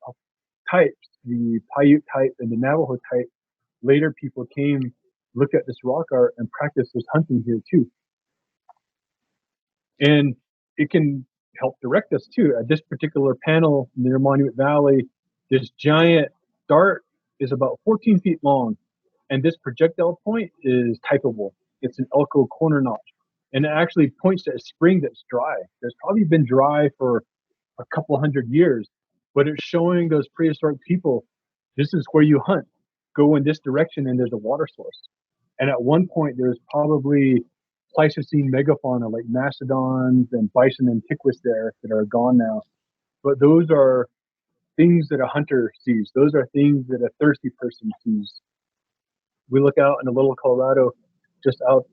Speaker 3: types, the Paiute type and the Navajo type, later people came, looked at this rock art and practiced this hunting here too. And it can help direct us too. At this particular panel near Monument Valley, this giant dart is about 14 feet long, and this projectile point is typable. It's an Elko corner notch, and it actually points to a spring that's dry. It's probably been dry for a couple hundred years, but it's showing those prehistoric people, this is where you hunt. Go in this direction, and there's a water source. And at one point, there's probably Pleistocene megafauna like mastodons and bison antiquus there that are gone now. But those are things that a hunter sees. Those are things that a thirsty person sees. We look out in the Little Colorado, just out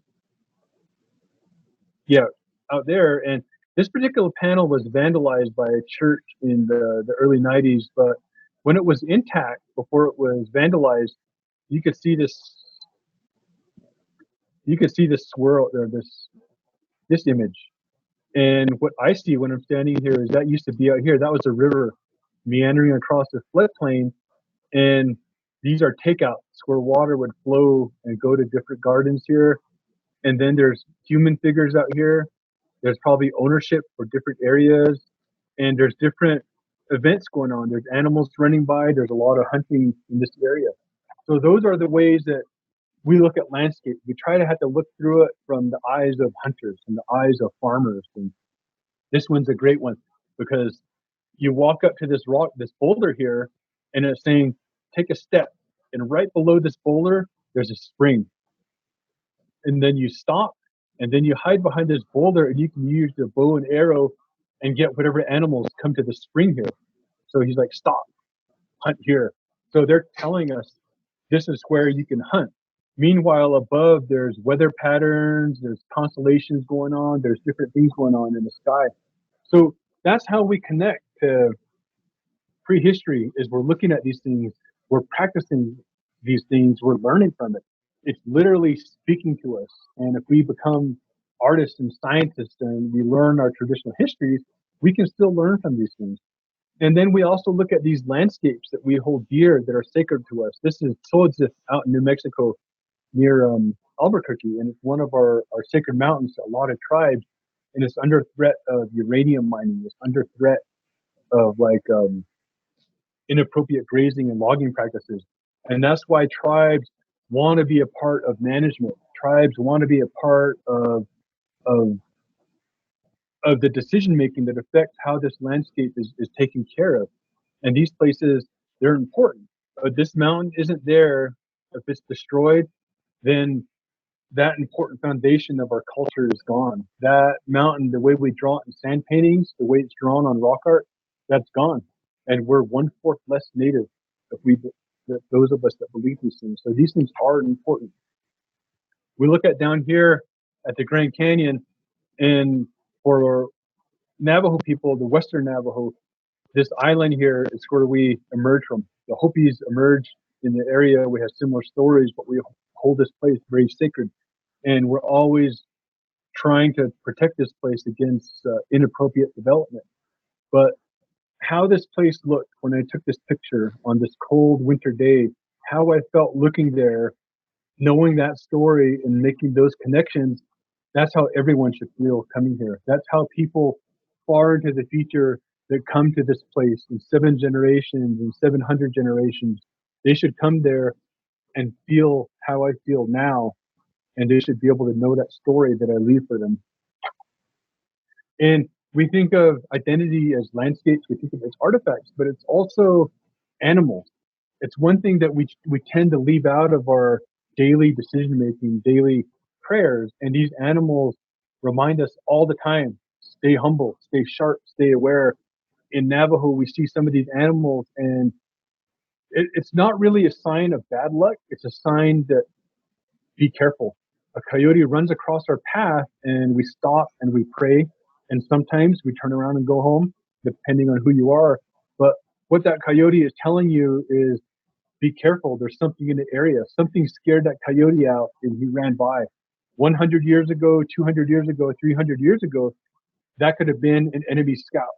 Speaker 3: there, and this particular panel was vandalized by a church in the early 90s, but when it was intact, before it was vandalized, you could see this swirl or this image. And what I see when I'm standing here is that used to be out here. That was a river meandering across the floodplain, and these are takeouts where water would flow and go to different gardens here. And then there's human figures out here. There's probably ownership for different areas, and there's different events going on. There's animals running by. There's a lot of hunting in this area. So those are the ways that we look at landscape. We try to have to look through it from the eyes of hunters and the eyes of farmers. And this one's a great one because you walk up to this rock, this boulder here, and it's saying, take a step. And right below this boulder, there's a spring. And then you stop And then you hide behind this boulder and you can use the bow and arrow and get whatever animals come to the spring here. So he's like, stop, hunt here. So they're telling us this is where you can hunt. Meanwhile, above there's weather patterns, there's constellations going on, there's different things going on in the sky. So that's how we connect to prehistory, is we're looking at these things, we're practicing these things, we're learning from it. It's literally speaking to us. And if we become artists and scientists and we learn our traditional histories, we can still learn from these things. And then we also look at these landscapes that we hold dear that are sacred to us. This is Tzotzit out in New Mexico near Albuquerque, and it's one of our sacred mountains to a lot of tribes, and it's under threat of uranium mining. It's under threat of inappropriate grazing and logging practices. And that's why tribes want to be a part of management. Tribes want to be a part of the decision making that affects how this landscape is taken care of. And these places, they're important. This mountain isn't there. If it's destroyed, then that important foundation of our culture is gone. That mountain, the way we draw it in sand paintings, the way it's drawn on rock art, that's gone. And we're 1/4 less native if those of us that believe these things. So these things are important. We look at down here at the Grand Canyon, and for Navajo people, the Western Navajo, this island here is where we emerge from. The Hopis emerged in the area. We have similar stories, but we hold this place very sacred. And we're always trying to protect this place against inappropriate development. But how this place looked when I took this picture on this cold winter day, how I felt looking there, knowing that story and making those connections, that's how everyone should feel coming here. That's how people far into the future that come to this place in 7 generations and 700 generations, they should come there and feel how I feel now, and they should be able to know that story that I leave for them. And we think of identity as landscapes, we think of it as artifacts, but it's also animals. It's one thing that we tend to leave out of our daily decision making, daily prayers, and these animals remind us all the time: stay humble, stay sharp, stay aware. In Navajo, we see some of these animals, and it's not really a sign of bad luck. It's a sign that be careful. A coyote runs across our path, and we stop and we pray, and sometimes we turn around and go home, depending on who you are. But what that coyote is telling you is, be careful. There's something in the area. Something scared that coyote out, and he ran by. 100 years ago, 200 years ago, 300 years ago, that could have been an enemy scout.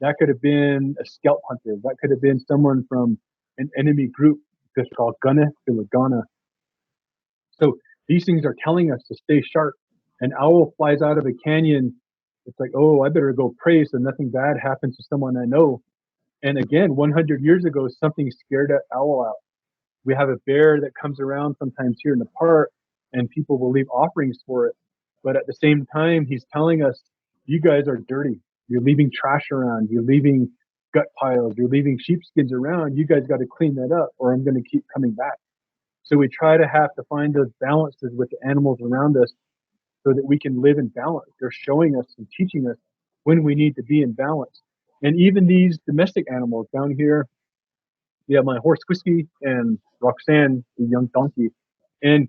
Speaker 3: That could have been a scalp hunter. That could have been someone from an enemy group that's called Gunna Filagana. So these things are telling us to stay sharp. An owl flies out of a canyon. It's like, oh, I better go pray so nothing bad happens to someone I know. And again, 100 years ago, something scared that owl out. We have a bear that comes around sometimes here in the park, and people will leave offerings for it. But at the same time, he's telling us, you guys are dirty. You're leaving trash around. You're leaving gut piles. You're leaving sheepskins around. You guys got to clean that up, or I'm going to keep coming back. So we try to have to find those balances with the animals around us so that we can live in balance. They're showing us and teaching us when we need to be in balance. And even these domestic animals down here, we have my horse Whiskey and Roxanne, the young donkey. And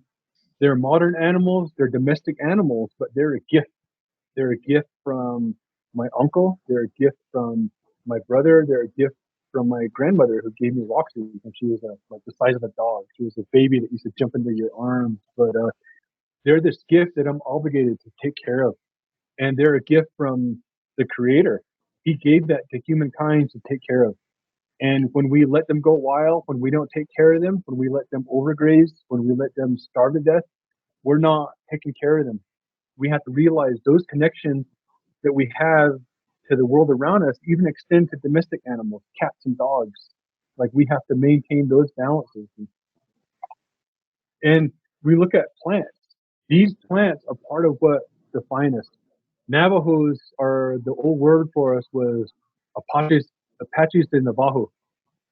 Speaker 3: they're modern animals, they're domestic animals, but they're a gift. They're a gift from my uncle, they're a gift from my brother, they're a gift from my grandmother who gave me Roxy when she was like the size of a dog. She was a baby that used to jump into your arms. But they're this gift that I'm obligated to take care of. And they're a gift from the Creator. He gave that to humankind to take care of. And when we let them go wild, when we don't take care of them, when we let them overgraze, when we let them starve to death, we're not taking care of them. We have to realize those connections that we have to the world around us even extend to domestic animals, cats and dogs. Like, we have to maintain those balances. And we look at plants. These plants are part of what define us. Navajos are, the old word for us was Apaches de Navajo.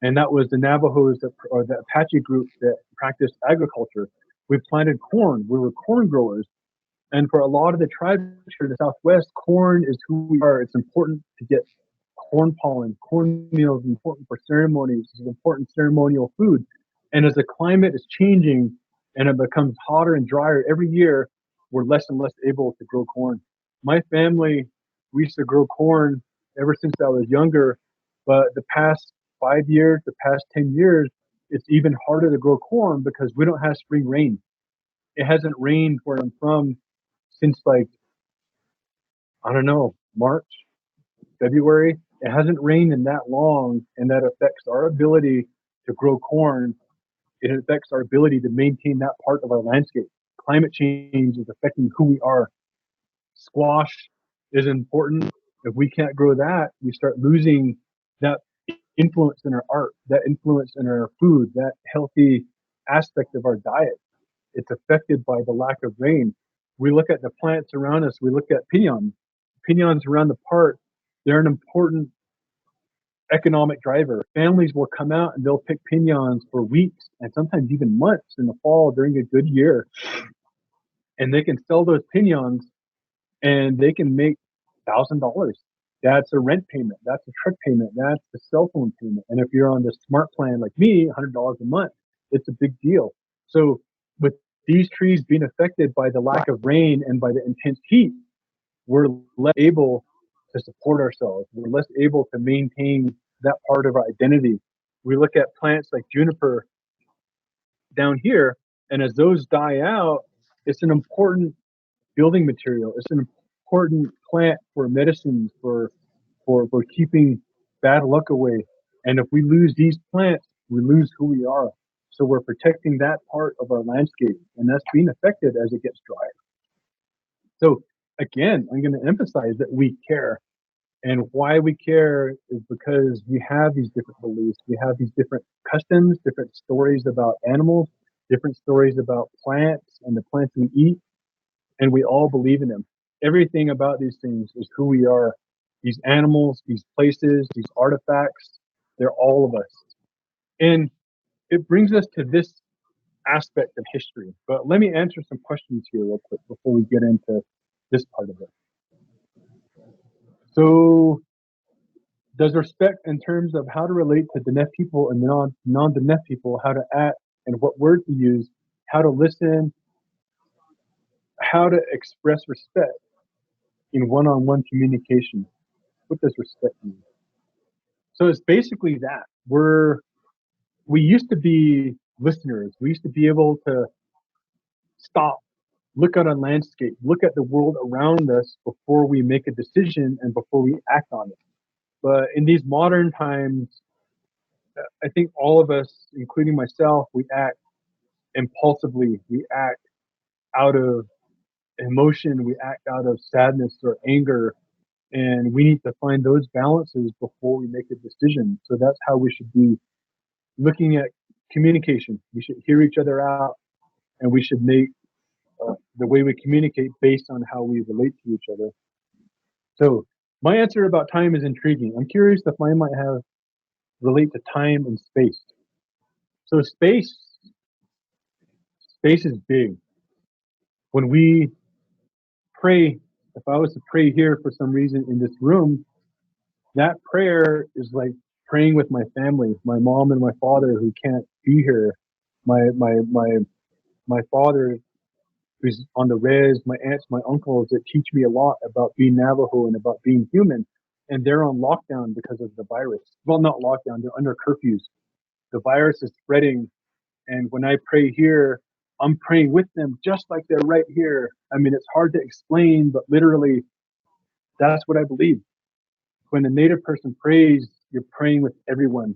Speaker 3: And that was the Navajos or the Apache group that practiced agriculture. We planted corn. We were corn growers. And for a lot of the tribes here in the Southwest, corn is who we are. It's important to get corn pollen. Cornmeal is important for ceremonies. It's an important ceremonial food. And as the climate is changing and it becomes hotter and drier every year, we're less and less able to grow corn. My family, we used to grow corn ever since I was younger, but the past 5 years, the past 10 years, it's even harder to grow corn because we don't have spring rain. It hasn't rained where I'm from since like, I don't know, March, February. It hasn't rained in that long, and that affects our ability to grow corn. It affects our ability to maintain that part of our landscape. Climate change is affecting who we are. Squash is important. If we can't grow that, we start losing that influence in our art, that influence in our food, that healthy aspect of our diet. It's affected by the lack of rain. We look at the plants around us. We look at piñons. Piñons around the park, they're an important economic driver. Families will come out and they'll pick piñons for weeks and sometimes even months in the fall during a good year. And they can sell those piñons and they can make $1,000. That's a rent payment. That's a truck payment. That's a cell phone payment. And if you're on the smart plan like me, $100 a month, it's a big deal. So with these trees being affected by the lack of rain and by the intense heat, we're less able to support ourselves. We're less able to maintain that part of our identity. We look at plants like juniper down here, and as those die out, it's an important building material. It's an important plant for medicines, for keeping bad luck away. And if we lose these plants, we lose who we are. So we're protecting that part of our landscape, and that's being affected as it gets drier. So again, I'm going to emphasize that we care. And why we care is because we have these different beliefs. We have these different customs, different stories about animals, different stories about plants and the plants we eat, and we all believe in them. Everything about these things is who we are. These animals, these places, these artifacts, they're all of us. And it brings us to this aspect of history. But let me answer some questions here real quick before we get into this part of it. So, does respect in terms of how to relate to Diné people and non-Diné people, how to act and what word to use, how to listen, how to express respect in one-on-one communication. What does respect mean? So it's basically that. We used to be listeners. We used to be able to stop, look at a landscape, look at the world around us before we make a decision and before we act on it. But in these modern times, I think all of us, including myself, we act impulsively. We act out of emotion. We act out of sadness or anger. And we need to find those balances before we make a decision. So that's how we should be looking at communication. We should hear each other out, and we should make the way we communicate based on how we relate to each other. So my answer about time is intriguing. I'm curious if I might have relate to time and space. So space is big. When we pray, if I was to pray here for some reason in this room, that prayer is like praying with my family, my mom and my father who can't be here, my father who's on the res, my aunts, my uncles that teach me a lot about being Navajo and about being human. And they're on lockdown because of the virus. Well, not lockdown, they're under curfews. The virus is spreading. And when I pray here, I'm praying with them just like they're right here. I mean, it's hard to explain, but literally, that's what I believe. When a Native person prays, you're praying with everyone.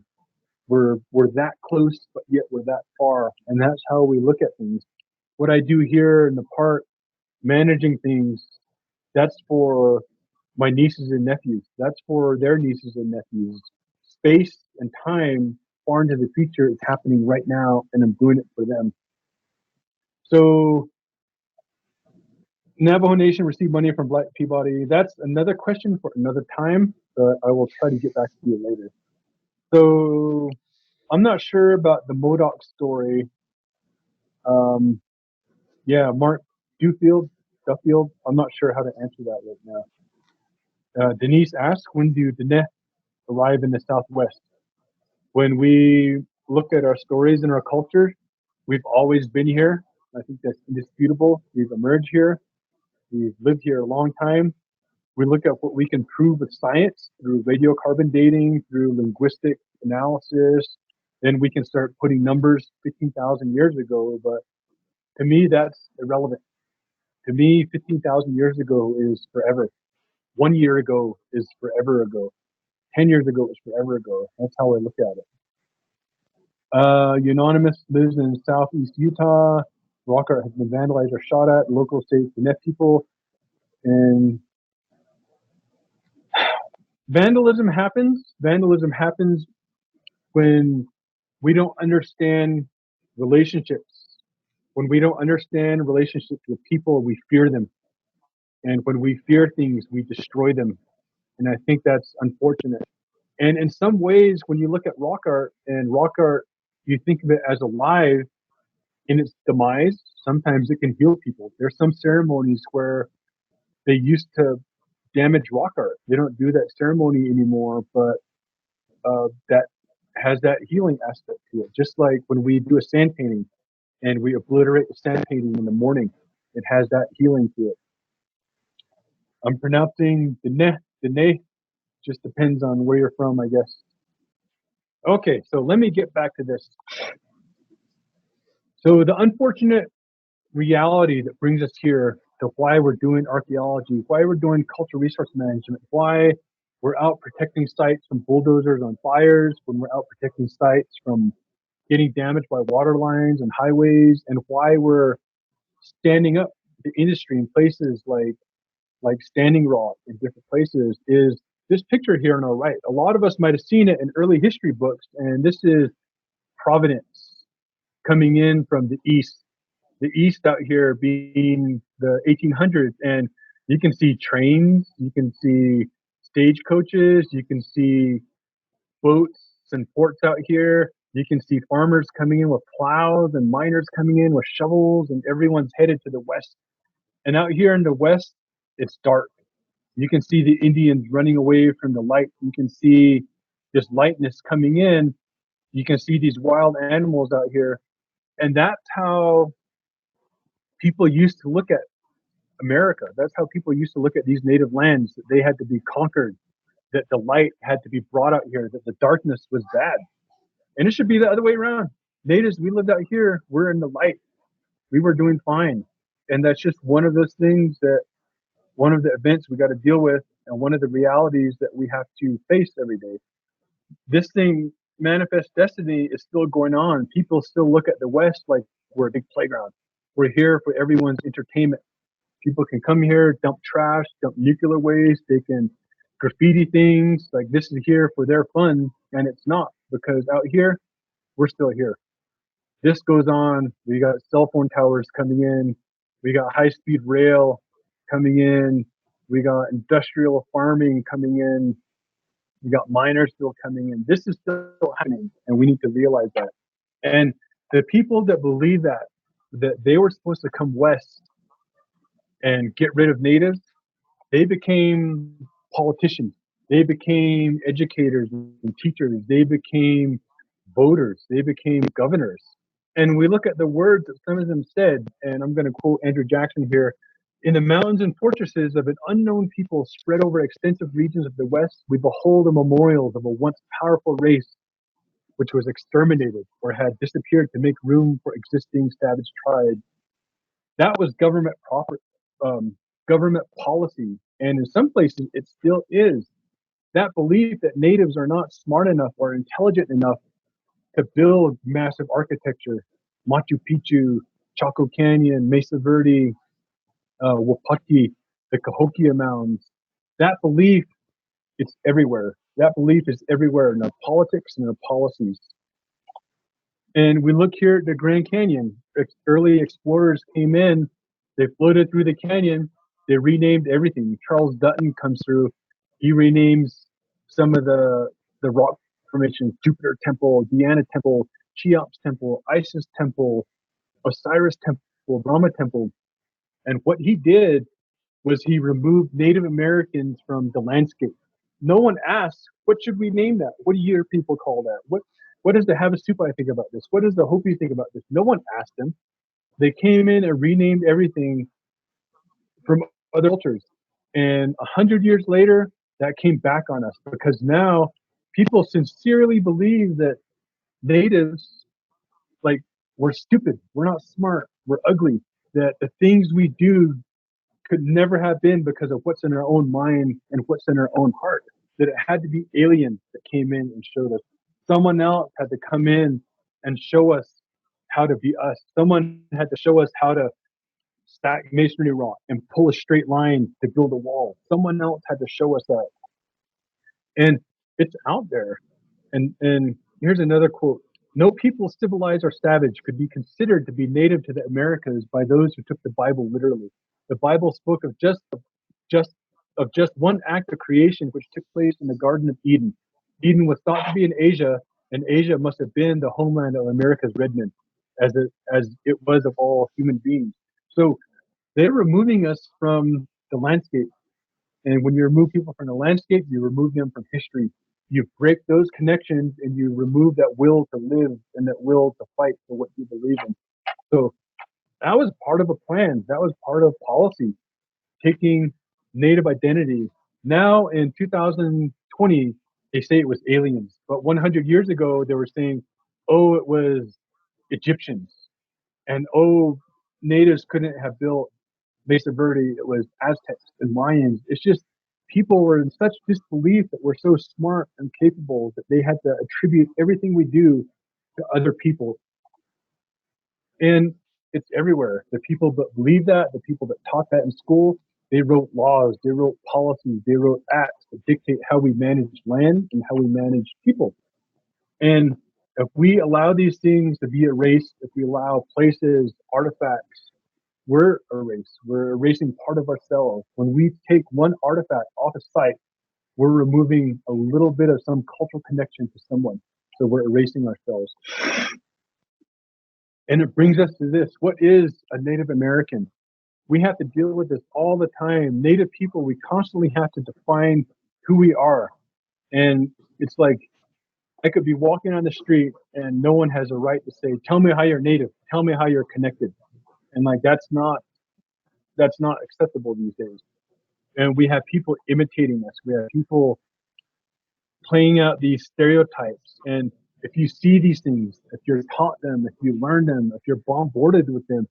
Speaker 3: We're that close, but yet we're that far. And that's how we look at things. What I do here in the park, managing things, that's for my nieces and nephews. That's for their nieces and nephews. Space and time far into the future is happening right now, and I'm doing it for them. So Navajo Nation received money from Black Peabody. That's another question for another time, but I will try to get back to you later. So I'm not sure about the Modoc story. Yeah, Mark Duffield. Duffield. I'm not sure how to answer that right now. Denise asks, when do Dene arrive in the Southwest? When we look at our stories and our culture, we've always been here. I think that's indisputable. We've emerged here. We've lived here a long time. We look at what we can prove with science through radiocarbon dating, through linguistic analysis. Then we can start putting numbers 15,000 years ago. But to me, that's irrelevant. To me, 15,000 years ago is forever. 1 year ago is forever ago. 10 years ago is forever ago. That's how I look at it. Unanimous lives in southeast Utah. Rock art has been vandalized or shot at. Local states, the Neff people. And vandalism happens. Vandalism happens when we don't understand relationships. When we don't understand relationships with people, we fear them. And when we fear things, we destroy them. And I think that's unfortunate. And in some ways, when you look at rock art, you think of it as alive in its demise. Sometimes it can heal people. There's some ceremonies where they used to damage rock art. They don't do that ceremony anymore, but that has that healing aspect to it. Just like when we do a sand painting and we obliterate the sand painting in the morning, it has that healing to it. I'm pronouncing Dene, just depends on where you're from, I guess. Okay, so let me get back to this. So the unfortunate reality that brings us here to why we're doing archaeology, why we're doing cultural resource management, why we're out protecting sites from bulldozers on fires, when we're out protecting sites from getting damaged by water lines and highways, and why we're standing up the industry in places like Standing Rock in different places is this picture here on our right. A lot of us might have seen it in early history books, and this is Providence coming in from the east. The east out here being the 1800s, and you can see trains, you can see stagecoaches, you can see boats and forts out here. You can see farmers coming in with plows and miners coming in with shovels, and everyone's headed to the west. And out here in the west, it's dark. You can see the Indians running away from the light. You can see this lightness coming in. You can see these wild animals out here. And that's how people used to look at America. That's how people used to look at these native lands, that they had to be conquered, that the light had to be brought out here, that the darkness was bad. And it should be the other way around. Natives, we lived out here, we're in the light. We were doing fine. And that's just one of those things that one of the events we got to deal with, and one of the realities that we have to face every day. This thing, manifest destiny, is still going on. People still look at the West like we're a big playground. We're here for everyone's entertainment. People can come here, dump trash, dump nuclear waste. They can graffiti things. Like, this is here for their fun, and it's not, because out here, we're still here. This goes on. We got cell phone towers coming in. We got high-speed rail coming in. We got industrial farming coming in. We got miners still coming in. This is still happening, and we need to realize that. And the people that believe that they were supposed to come west and get rid of natives, they became politicians. They became educators and teachers. They became voters. They became governors. And we look at the words that some of them said, and I'm going to quote Andrew Jackson here. In the mountains and fortresses of an unknown people spread over extensive regions of the West, we behold the memorials of a once powerful race which was exterminated or had disappeared to make room for existing savage tribes. That was government policy, and in some places it still is. That belief that natives are not smart enough or intelligent enough to build massive architecture, Machu Picchu, Chaco Canyon, Mesa Verde, Wapaki, the Cahokia Mounds. That belief, it's everywhere. That belief is everywhere in our politics and our policies. And we look here at the Grand Canyon. Early explorers came in, they floated through the canyon, they renamed everything. Charles Dutton comes through, he renames some of the rock formations: Jupiter Temple, Diana Temple, Cheops Temple, Isis Temple, Osiris Temple, Brahma Temple. And what he did was he removed Native Americans from the landscape. No one asked, what should we name that? What do your people call that? What does the Havasupai think about this? What does the Hopi think about this? No one asked them. They came in and renamed everything from other cultures. And 100 years later, that came back on us because now people sincerely believe that natives, like, we're stupid, we're not smart, we're ugly, that the things we do could never have been because of what's in our own mind and what's in our own heart. That it had to be aliens that came in and showed us. Someone else had to come in and show us how to be us. Someone had to show us how to stack masonry rock and pull a straight line to build a wall. Someone else had to show us that. And it's out there. And here's another quote. No people, civilized or savage, could be considered to be native to the Americas by those who took the Bible literally. The Bible spoke of just one act of creation which took place in the Garden of Eden. Eden was thought to be in Asia, and Asia must have been the homeland of America's red men, as it was of all human beings. So they're removing us from the landscape. And when you remove people from the landscape, you remove them from history. You break those connections and you remove that will to live and that will to fight for what you believe in. So that was part of a plan. That was part of policy, taking Native identity. Now in 2020, they say it was aliens. But 100 years ago, they were saying, oh, it was Egyptians. And oh, natives couldn't have built Mesa Verde, it was Aztecs and Mayans. It's just people were in such disbelief that we're so smart and capable that they had to attribute everything we do to other people. And it's everywhere. The people that believe that, the people that taught that in school, they wrote laws, they wrote policies, they wrote acts that dictate how we manage land and how we manage people. And if we allow these things to be erased, if we allow places, artifacts, we're erased. We're erasing part of ourselves. When we take one artifact off a site, we're removing a little bit of some cultural connection to someone. So we're erasing ourselves. And it brings us to this. What is a Native American? We have to deal with this all the time. Native people, we constantly have to define who we are. And it's like, I could be walking on the street and no one has a right to say, tell me how you're Native. Tell me how you're connected. And like, that's not acceptable these days. And we have people imitating us. We have people playing out these stereotypes. And if you see these things, if you're taught them, if you learn them, if you're bombarded with them,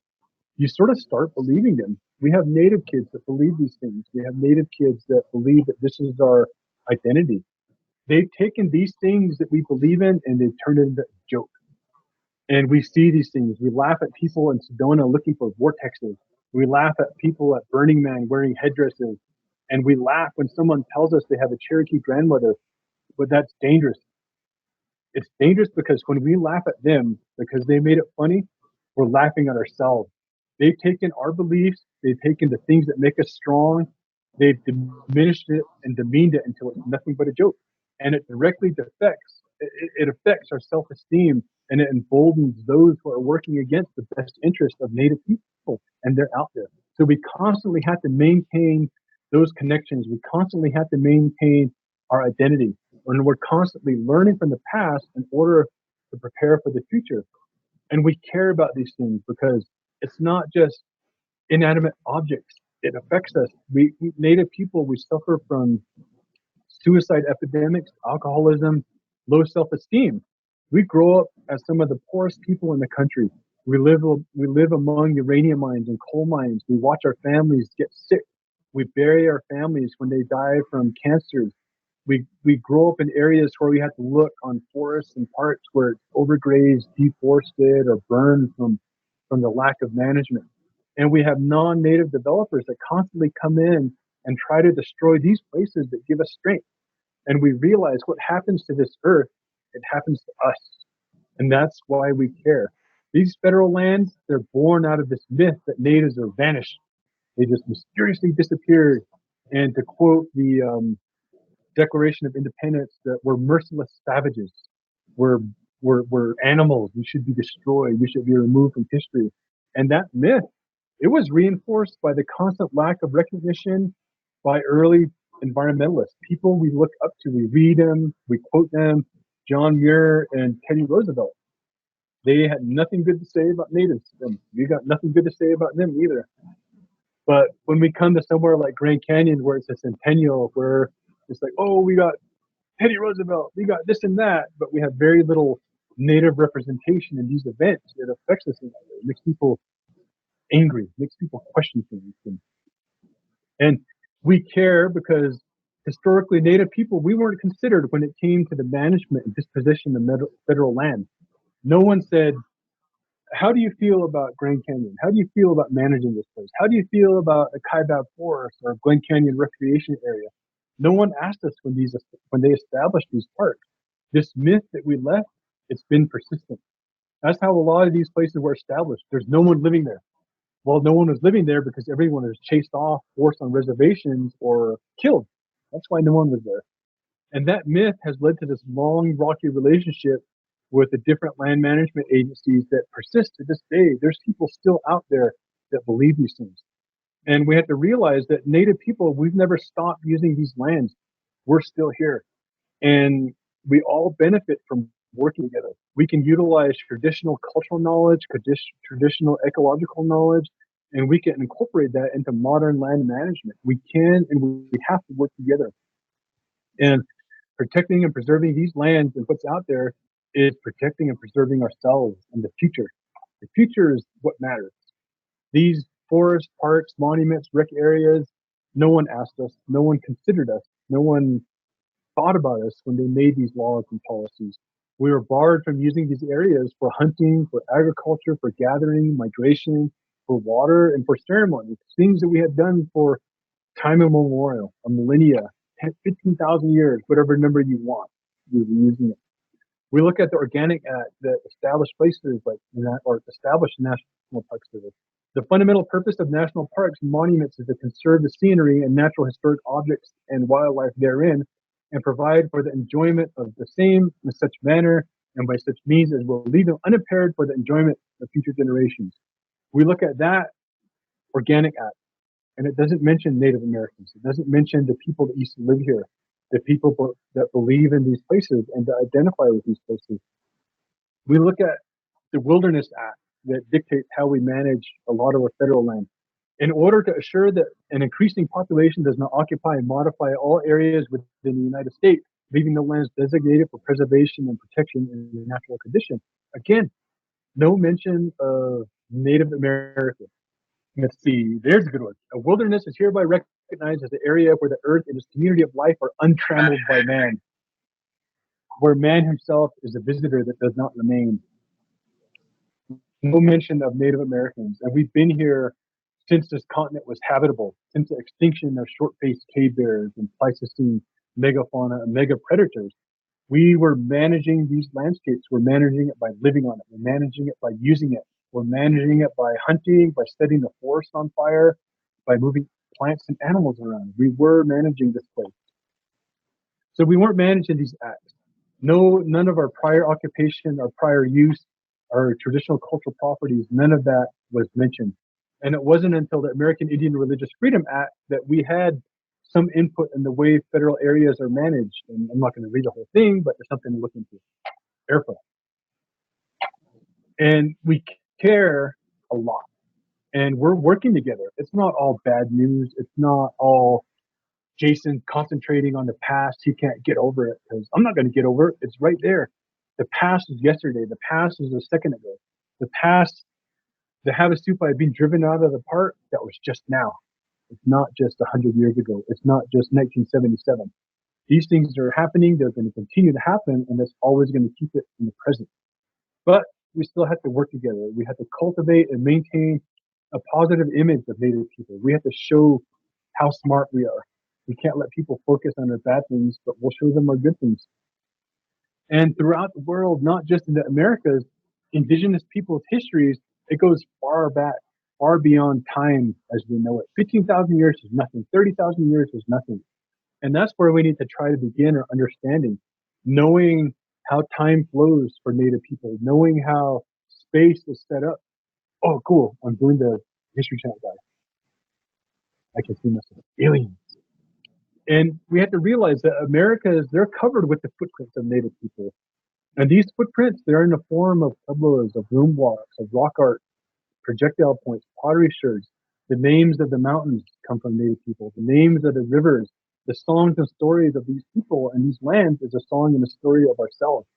Speaker 3: you sort of start believing them. We have Native kids that believe these things. We have Native kids that believe that this is our identity. They've taken these things that we believe in and they've turned it into a joke. And we see these things. We laugh at people in Sedona looking for vortexes. We laugh at people at Burning Man wearing headdresses. And we laugh when someone tells us they have a Cherokee grandmother, but that's dangerous. It's dangerous because when we laugh at them because they made it funny, we're laughing at ourselves. They've taken our beliefs, they've taken the things that make us strong, they've diminished it and demeaned it until it's nothing but a joke. And it directly affects our self-esteem, and it emboldens those who are working against the best interest of Native people, and they're out there. So we constantly have to maintain those connections. We constantly have to maintain our identity. And we're constantly learning from the past in order to prepare for the future. And we care about these things because it's not just inanimate objects. It affects us. We Native people, we suffer from suicide epidemics, alcoholism, low self-esteem. We grow up as some of the poorest people in the country. We live among uranium mines and coal mines. We watch our families get sick. We bury our families when they die from cancers. We grow up in areas where we have to look on forests and parks where it's overgrazed, deforested, or burned from the lack of management. And we have non-native developers that constantly come in and try to destroy these places that give us strength. And we realize what happens to this earth, it happens to us. And that's why we care. These federal lands, they're born out of this myth that natives are vanished. They just mysteriously disappeared. And to quote the Declaration of Independence, that we're merciless savages. We're animals. We should be destroyed. We should be removed from history. And that myth It was reinforced by the constant lack of recognition by early environmentalists, people we look up to. We read them, we quote them, John Muir and Teddy Roosevelt. They had nothing good to say about natives, and we got nothing good to say about them either. But when we come to somewhere like Grand Canyon, where it's a centennial, where it's like, oh, we got Teddy Roosevelt, we got this and that, but we have very little native representation in these events. It affects us in that way. It makes people angry, makes people question things. And we care because historically native people, we weren't considered when it came to the management and disposition of federal land. No one said, how do you feel about Grand Canyon? How do you feel about managing this place? How do you feel about the Kaibab Forest or Glen Canyon Recreation Area? No one asked us when they established these parks. This myth that we left, it's been persistent. That's how a lot of these places were established. There's no one living there. Well, no one was living there because everyone was chased off, forced on reservations, or killed. That's why no one was there. And that myth has led to this long, rocky relationship with the different land management agencies that persist to this day. There's people still out there that believe these things. And we have to realize that Native people, we've never stopped using these lands. We're still here. And we all benefit from working together. We can utilize traditional cultural knowledge, traditional ecological knowledge, and we can incorporate that into modern land management. We can and we have to work together. And protecting and preserving these lands and what's out there is protecting and preserving ourselves and the future. The future is what matters. These forests, parks, monuments, rec areas, no one asked us, no one considered us, no one thought about us when they made these laws and policies. We were barred from using these areas for hunting, for agriculture, for gathering, migration, for water, and for ceremonies, things that we had done for time immemorial, a millennia, 10, 15,000 years, whatever number you want. We were using it. We look at the Organic Act that established places like, or established National Park Service. The fundamental purpose of national parks and monuments is to conserve the scenery and natural historic objects and wildlife therein, and provide for the enjoyment of the same in such manner and by such means as will leave them unimpaired for the enjoyment of future generations. We look at that Organic Act, and it doesn't mention Native Americans. It doesn't mention the people that used to live here, the people that believe in these places and that identify with these places. We look at the Wilderness Act that dictates how we manage a lot of our federal land. In order to assure that an increasing population does not occupy and modify all areas within the United States, leaving the lands designated for preservation and protection in their natural condition. Again, no mention of Native Americans. Let's see, there's a good one. A wilderness is hereby recognized as the area where the earth and its community of life are untrammeled by man, where man himself is a visitor that does not remain. No mention of Native Americans. And we've been here since this continent was habitable, since the extinction of short-faced cave bears and Pleistocene megafauna and mega predators. We were managing these landscapes. We're managing it by living on it. We're managing it by using it. We're managing it by hunting, by setting the forest on fire, by moving plants and animals around. We were managing this place. So we weren't managing these acts. None of our prior occupation, our prior use, our traditional cultural properties, none of that was mentioned. And it wasn't until the American Indian Religious Freedom Act that we had some input in the way federal areas are managed. And I'm not going to read the whole thing, but there's something to look into. Careful. And we care a lot. And we're working together. It's not all bad news. It's not all Jason concentrating on the past. He can't get over it because I'm not going to get over it. It's right there. The past is yesterday. The past is a second ago. The past, the Havasupai being driven out of the park, that was just now. It's not just 100 years ago. It's not just 1977. These things are happening. They're going to continue to happen, and that's always going to keep it in the present. But we still have to work together. We have to cultivate and maintain a positive image of Native people. We have to show how smart we are. We can't let people focus on their bad things, but we'll show them our good things. And throughout the world, not just in the Americas, indigenous people's histories, it goes far back, far beyond time as we know it. 15,000 years is nothing. 30,000 years is nothing. And that's where we need to try to begin our understanding, knowing how time flows for Native people, knowing how space is set up. Oh, cool. I'm doing the History Channel guy. I can see myself. Aliens. And we have to realize that they're covered with the footprints of Native people. And these footprints, they're in the form of pueblos, of room blocks, of rock art, projectile points, pottery sherds. The names of the mountains come from Native people. The names of the rivers, the songs and stories of these people and these lands is a song and a story of ourselves.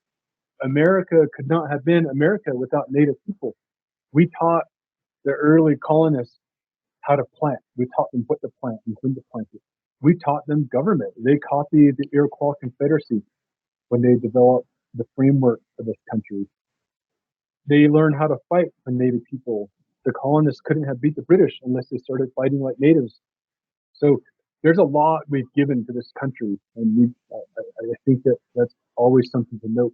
Speaker 3: America could not have been America without Native people. We taught the early colonists how to plant. We taught them what to plant and when to plant it. We taught them government. They copied the Iroquois Confederacy when they developed the framework for this country. They learned how to fight for Native people. The colonists couldn't have beat the British unless they started fighting like natives. So there's a lot we've given to this country, and I think that that's always something to note.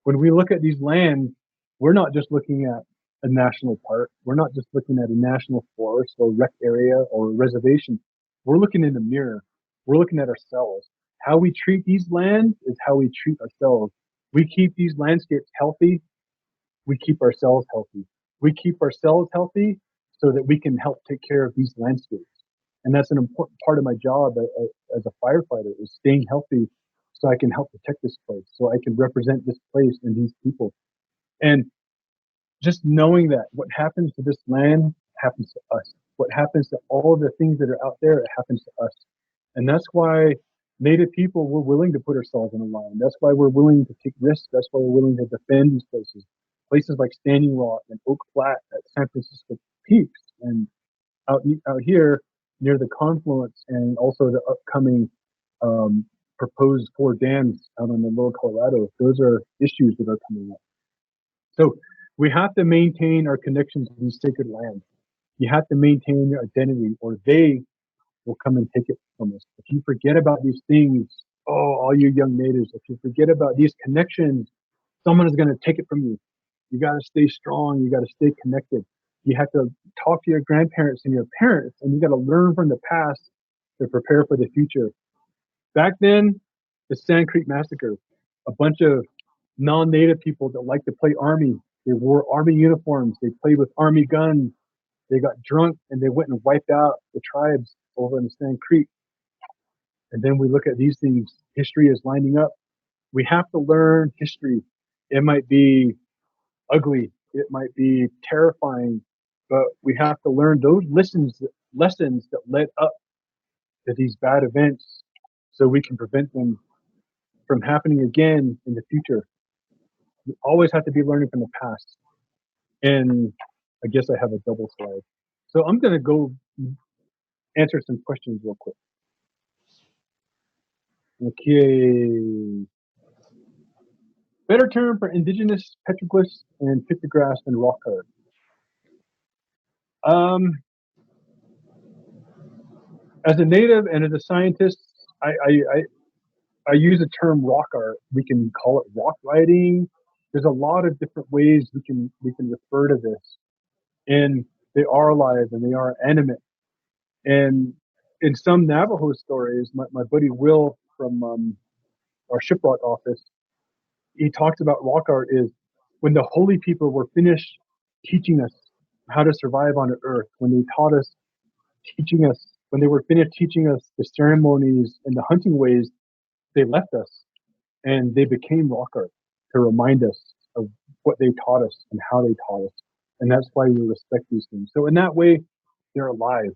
Speaker 3: When we look at these lands, we're not just looking at a national park. We're not just looking at a national forest or rec area or a reservation. We're looking in the mirror. We're looking at ourselves. How we treat these lands is how we treat ourselves. We keep these landscapes healthy. We keep ourselves healthy. We keep ourselves healthy so that we can help take care of these landscapes. And that's an important part of my job as a firefighter is staying healthy so I can help protect this place, so I can represent this place and these people. And just knowing that what happens to this land happens to us. What happens to all the things that are out there, it happens to us. And that's why Native people, we're willing to put ourselves on the line. That's why we're willing to take risks. That's why we're willing to defend these places. Places like Standing Rock and Oak Flat at San Francisco Peaks and out here near the confluence and also the upcoming proposed 4 dams out on the lower Colorado. Those are issues that are coming up. So we have to maintain our connections to these sacred lands. You have to maintain your identity or they will come and take it from us. If you forget about these things, all you young natives, if you forget about these connections, someone is going to take it from you. You got to stay strong. You got to stay connected. You have to talk to your grandparents and your parents, and you got to learn from the past to prepare for the future. Back then, the Sand Creek Massacre, a bunch of non-native people that like to play army. They wore army uniforms. They played with army guns. They got drunk and they went and wiped out the tribes over in the Sand Creek. And then we look at these things. History is lining up. We have to learn history. It might be ugly. It might be terrifying, but we have to learn those lessons that led up to these bad events so we can prevent them from happening again in the future. We always have to be learning from the past. And I guess I have a double slide. So I'm going to go answer some questions real quick. Okay. Better term for indigenous petroglyphs and pictographs and rock art. As a native and as a scientist, I use the term rock art. We can call it rock writing. There's a lot of different ways we can refer to this, and they are alive and they are animate. And in some Navajo stories, my buddy Will from our shiprock office, he talks about rock art is when the holy people were finished teaching us how to survive on earth, when they taught us, teaching us, when they were finished teaching us the ceremonies and the hunting ways, they left us and they became rock art to remind us of what they taught us and how they taught us. And that's why we respect these things. So in that way, they're alive.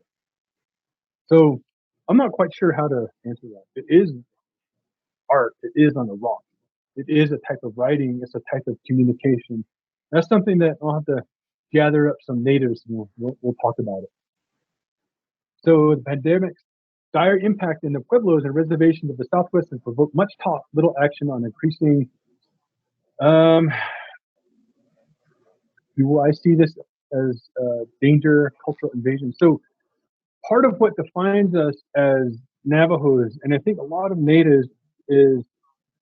Speaker 3: So I'm not quite sure how to answer that. It is art. It is on the rock. It is a type of writing. It's a type of communication. That's something that I'll have to gather up some natives and we'll talk about it. So the pandemic's dire impact in the pueblos and reservations of the Southwest has provoked much talk, little action on increasing. Do I see this as danger, cultural invasion? So part of what defines us as Navajos, and I think a lot of natives, is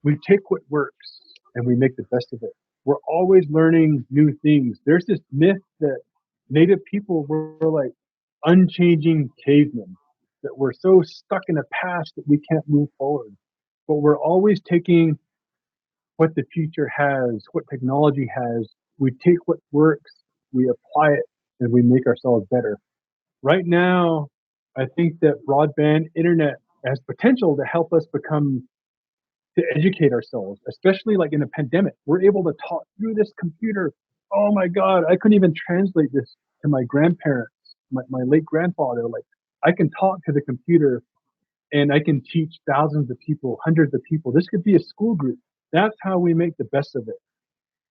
Speaker 3: we take what works and we make the best of it. We're always learning new things. There's this myth that native people were like unchanging cavemen, that we're so stuck in the past that we can't move forward. But we're always taking what the future has, what technology has. We take what works, we apply it, and we make ourselves better. Right now, I think that broadband internet has potential to help us to educate ourselves, especially like in a pandemic. We're able to talk through this computer. Oh my God, I couldn't even translate this to my grandparents, my late grandfather. Like, I can talk to the computer and I can teach thousands of people, hundreds of people. This could be a school group. That's how we make the best of it.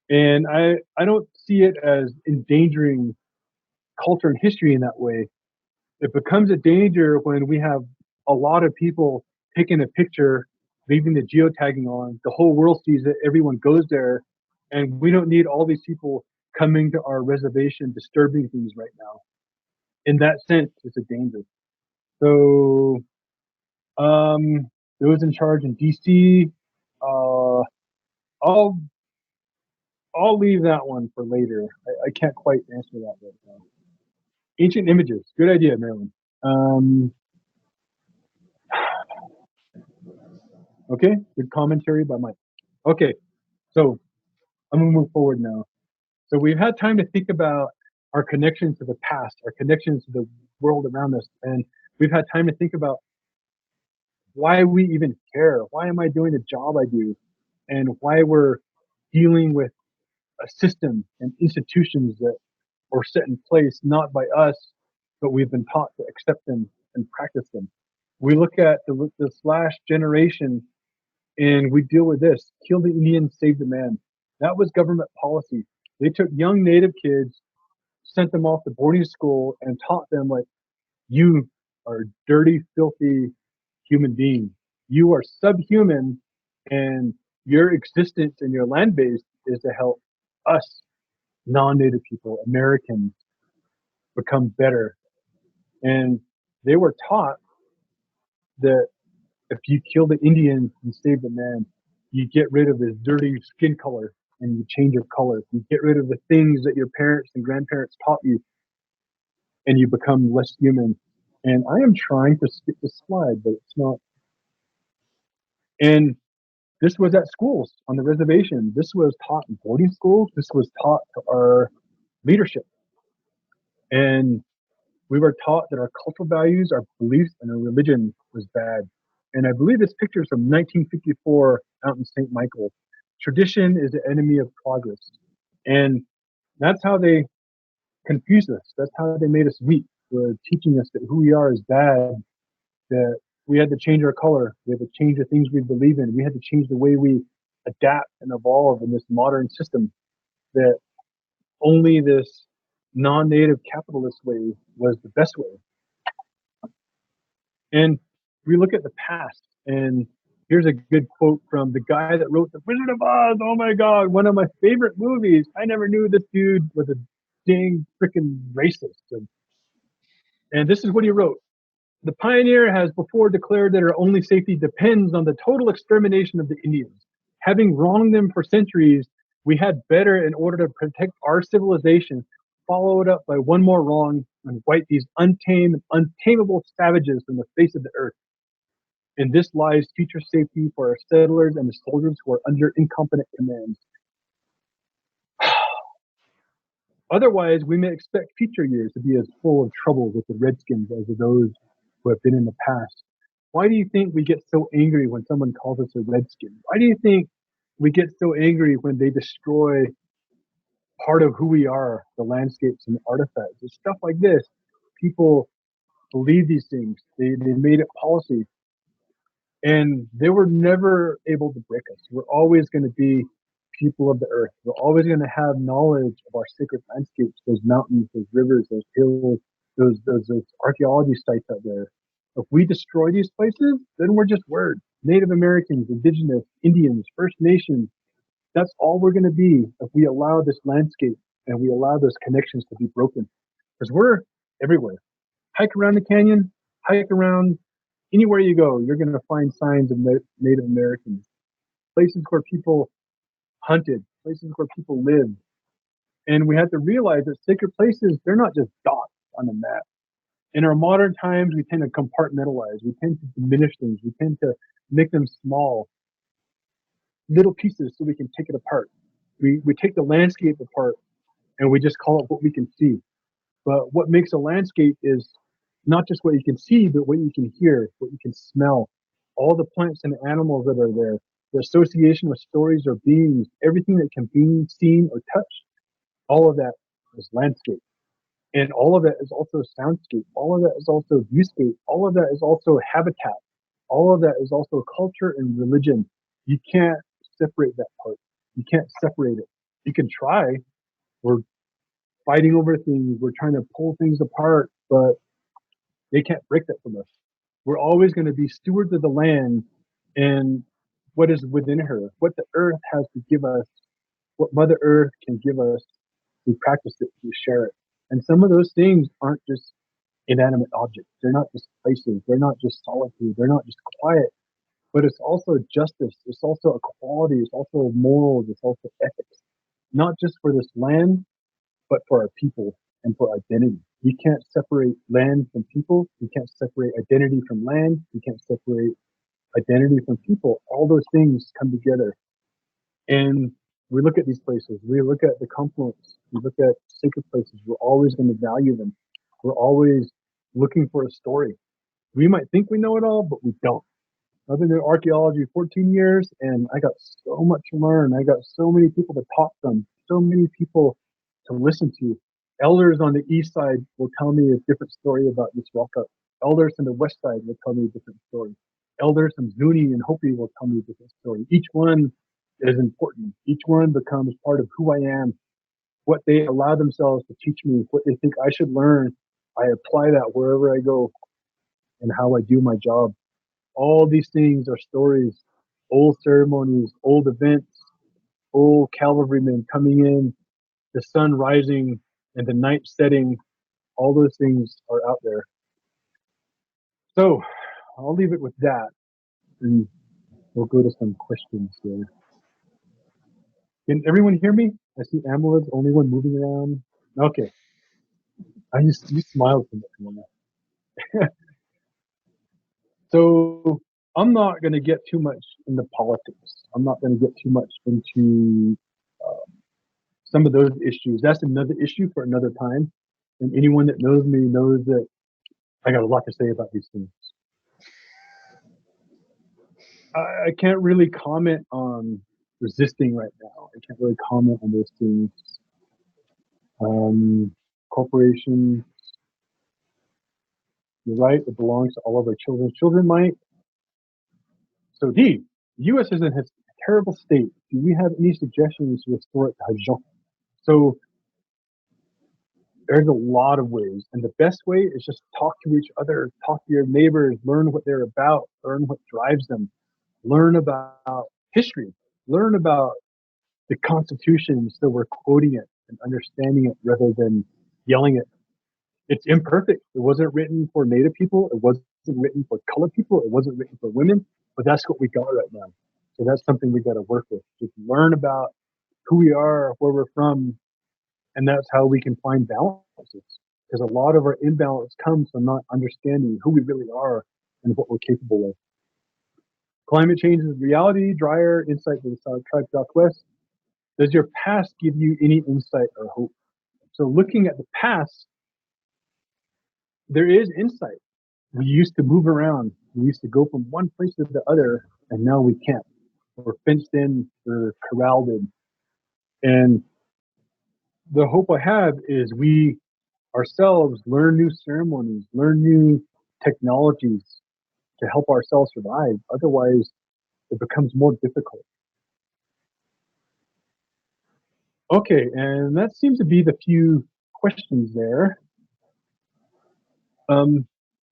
Speaker 3: And I don't see it as endangering culture and history in that way. It becomes a danger when we have a lot of people taking a picture, leaving the geotagging on. The whole world sees it. Everyone goes there. And we don't need all these people coming to our reservation, disturbing things right now. In that sense, it's a danger. So, those in charge in DC, uh, I'll I'll leave that one for later. I can't quite answer that right now. Ancient images, good idea, Marilyn. Um, okay, good commentary by Mike. Okay, so I'm gonna move forward now. So we've had time to think about our connection to the past, our connection to the world around us, and we've had time to think about why we even care. Why am I doing the job I do? And why we're dealing with a system and institutions that are set in place not by us, but we've been taught to accept them and practice them. We look at this last generation and we deal with this: kill the Indian, save the man. That was government policy. They took young native kids, sent them off to boarding school, and taught them, like, you are a dirty, filthy human being. You are subhuman, and your existence and your land base is to help us, non-native people, Americans, become better. And they were taught that if you kill the Indian and save the man, you get rid of his dirty skin color and you change your color. You get rid of the things that your parents and grandparents taught you and you become less human. And I am trying to skip the slide, but it's not. And this was at schools on the reservation. This was taught in boarding schools. This was taught to our leadership. And we were taught that our cultural values, our beliefs, and our religion was bad. And I believe this picture is from 1954 out in St. Michael. Tradition is the enemy of progress. And that's how they confused us. That's how they made us weak. Were teaching us that who we are is bad, that we had to change our color. We had to change the things we believe in. We had to change the way we adapt and evolve in this modern system, that only this non-native capitalist way was the best way. And we look at the past, and here's a good quote from the guy that wrote The Wizard of Oz. Oh my God, one of my favorite movies. I never knew this dude was a dang freaking racist. And this is what he wrote. The pioneer has before declared that her only safety depends on the total extermination of the Indians. Having wronged them for centuries, we had better, in order to protect our civilization, followed up by one more wrong and wipe these untamed, untamable savages from the face of the earth. In this lies future safety for our settlers and the soldiers who are under incompetent commands. Otherwise, we may expect future years to be as full of trouble with the Redskins as those who have been in the past. Why do you think we get so angry when someone calls us a Redskin? Why do you think we get so angry when they destroy part of who we are, the landscapes and the artifacts and stuff like this? People believe these things. They made it policy. And they were never able to break us. We're always going to be people of the earth. We're always going to have knowledge of our sacred landscapes, those mountains, those rivers, those hills, those archaeology sites out there. If we destroy these places, then we're just words. Native Americans, Indigenous, Indians, First Nations, that's all we're going to be if we allow this landscape and we allow those connections to be broken. Because we're everywhere. Hike around the canyon, hike around anywhere you go, you're going to find signs of Native Americans, places where people hunted, places where people lived. And we have to realize that sacred places, they're not just dots on a map. In our modern times, we tend to compartmentalize. We tend to diminish things. We tend to make them small, little pieces so we can take it apart. We take the landscape apart and we just call it what we can see. But what makes a landscape is not just what you can see, but what you can hear, what you can smell, all the plants and animals that are there, the association with stories or beings, everything that can be seen or touched, all of that is landscape. And all of that is also soundscape. All of that is also viewscape. All of that is also habitat. All of that is also culture and religion. You can't separate that part. You can't separate it. You can try. We're fighting over things. We're trying to pull things apart, but they can't break that from us. We're always going to be stewards of the land and what is within her, what the earth has to give us, what Mother Earth can give us. We practice it, we share it. And some of those things aren't just inanimate objects. They're not just places. They're not just solitude. They're not just quiet. But it's also justice. It's also equality. It's also morals. It's also ethics. Not just for this land, but for our people and for identity. You can't separate land from people. You can't separate identity from land. You can't separate identity from people. All those things come together. And we look at these places. We look at the confluence. We look at sacred places. We're always going to value them. We're always looking for a story. We might think we know it all, but we don't. I've been in archaeology 14 years and I got so much to learn. I got so many people to talk from, so many people to listen to. Elders on the east side will tell me a different story about this rock cut. Elders on the west side will tell me a different story. Elders from Zuni and Hopi will tell me a different story. Each one is important. Each one becomes part of who I am, what they allow themselves to teach me, what they think I should learn. I apply that wherever I go and how I do my job. All these things are stories, old ceremonies, old events, old cavalrymen coming in, the sun rising and the night setting. All those things are out there. So I'll leave it with that and we'll go to some questions here. Can everyone hear me? I see Amela's the only one moving around. Okay. You smiled from that. So I'm not going to get too much into politics. I'm not going to get too much into some of those issues. That's another issue for another time. And anyone that knows me knows that I got a lot to say about these things. I can't really comment on resisting right now. I can't really comment on those things. Corporation, you're right, it belongs to all of our children. Children might. So D, the U.S. is in a terrible state. Do we have any suggestions to restore it to Hajon? So there's a lot of ways. And the best way is just talk to each other, talk to your neighbors, learn what they're about, learn what drives them, learn about history, learn about the Constitution so we're quoting it and understanding it rather than yelling it. It's imperfect. It wasn't written for Native people. It wasn't written for colored people. It wasn't written for women, but that's what we got right now. So that's something we got to work with. Just learn about who we are, where we're from, and that's how we can find balances. Because a lot of our imbalance comes from not understanding who we really are and what we're capable of. Climate change is reality, drier, insight to the South Tribe Southwest. Does your past give you any insight or hope? So looking at the past, there is insight. We used to move around. We used to go from one place to the other, and now we can't. We're fenced in, we're corralled in. And the hope I have is we ourselves learn new ceremonies, learn new technologies to help ourselves survive. Otherwise, it becomes more difficult. Okay, and that seems to be the few questions there.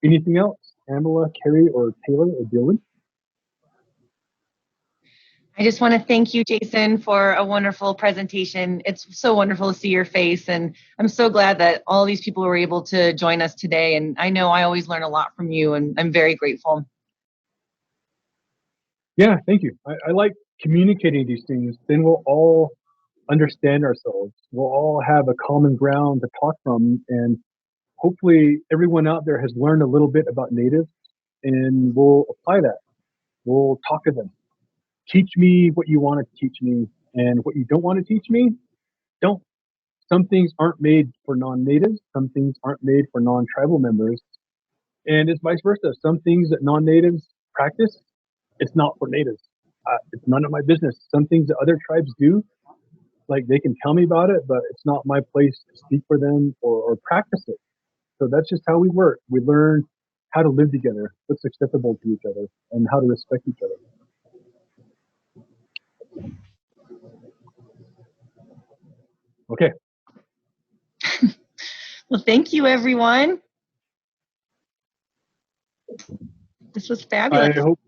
Speaker 3: Anything else? Amela, Carrie, or Taylor, or Dylan?
Speaker 2: I just want to thank you, Jason, for a wonderful presentation. It's so wonderful to see your face, and I'm so glad that all these people were able to join us today. And I know I always learn a lot from you, and I'm very grateful.
Speaker 3: Yeah, thank you. I like communicating these things. Then we'll all understand ourselves. We'll all have a common ground to talk from, and hopefully everyone out there has learned a little bit about natives, and we'll apply that. We'll talk to them. Teach me what you want to teach me, and what you don't want to teach me, don't. Some things aren't made for non-natives. Some things aren't made for non-tribal members. And it's vice versa. Some things that non-natives practice, it's not for natives. It's none of my business. Some things that other tribes do, like they can tell me about it, but it's not my place to speak for them or practice it. So that's just how we work. We learn how to live together, what's acceptable to each other, and how to respect each other. Okay.
Speaker 2: Well, thank you, everyone. This was fabulous.
Speaker 3: I hope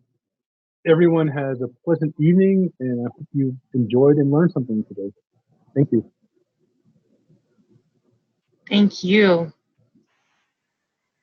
Speaker 3: everyone has a pleasant evening, and I hope you enjoyed and learned something today. Thank you.
Speaker 2: Thank you.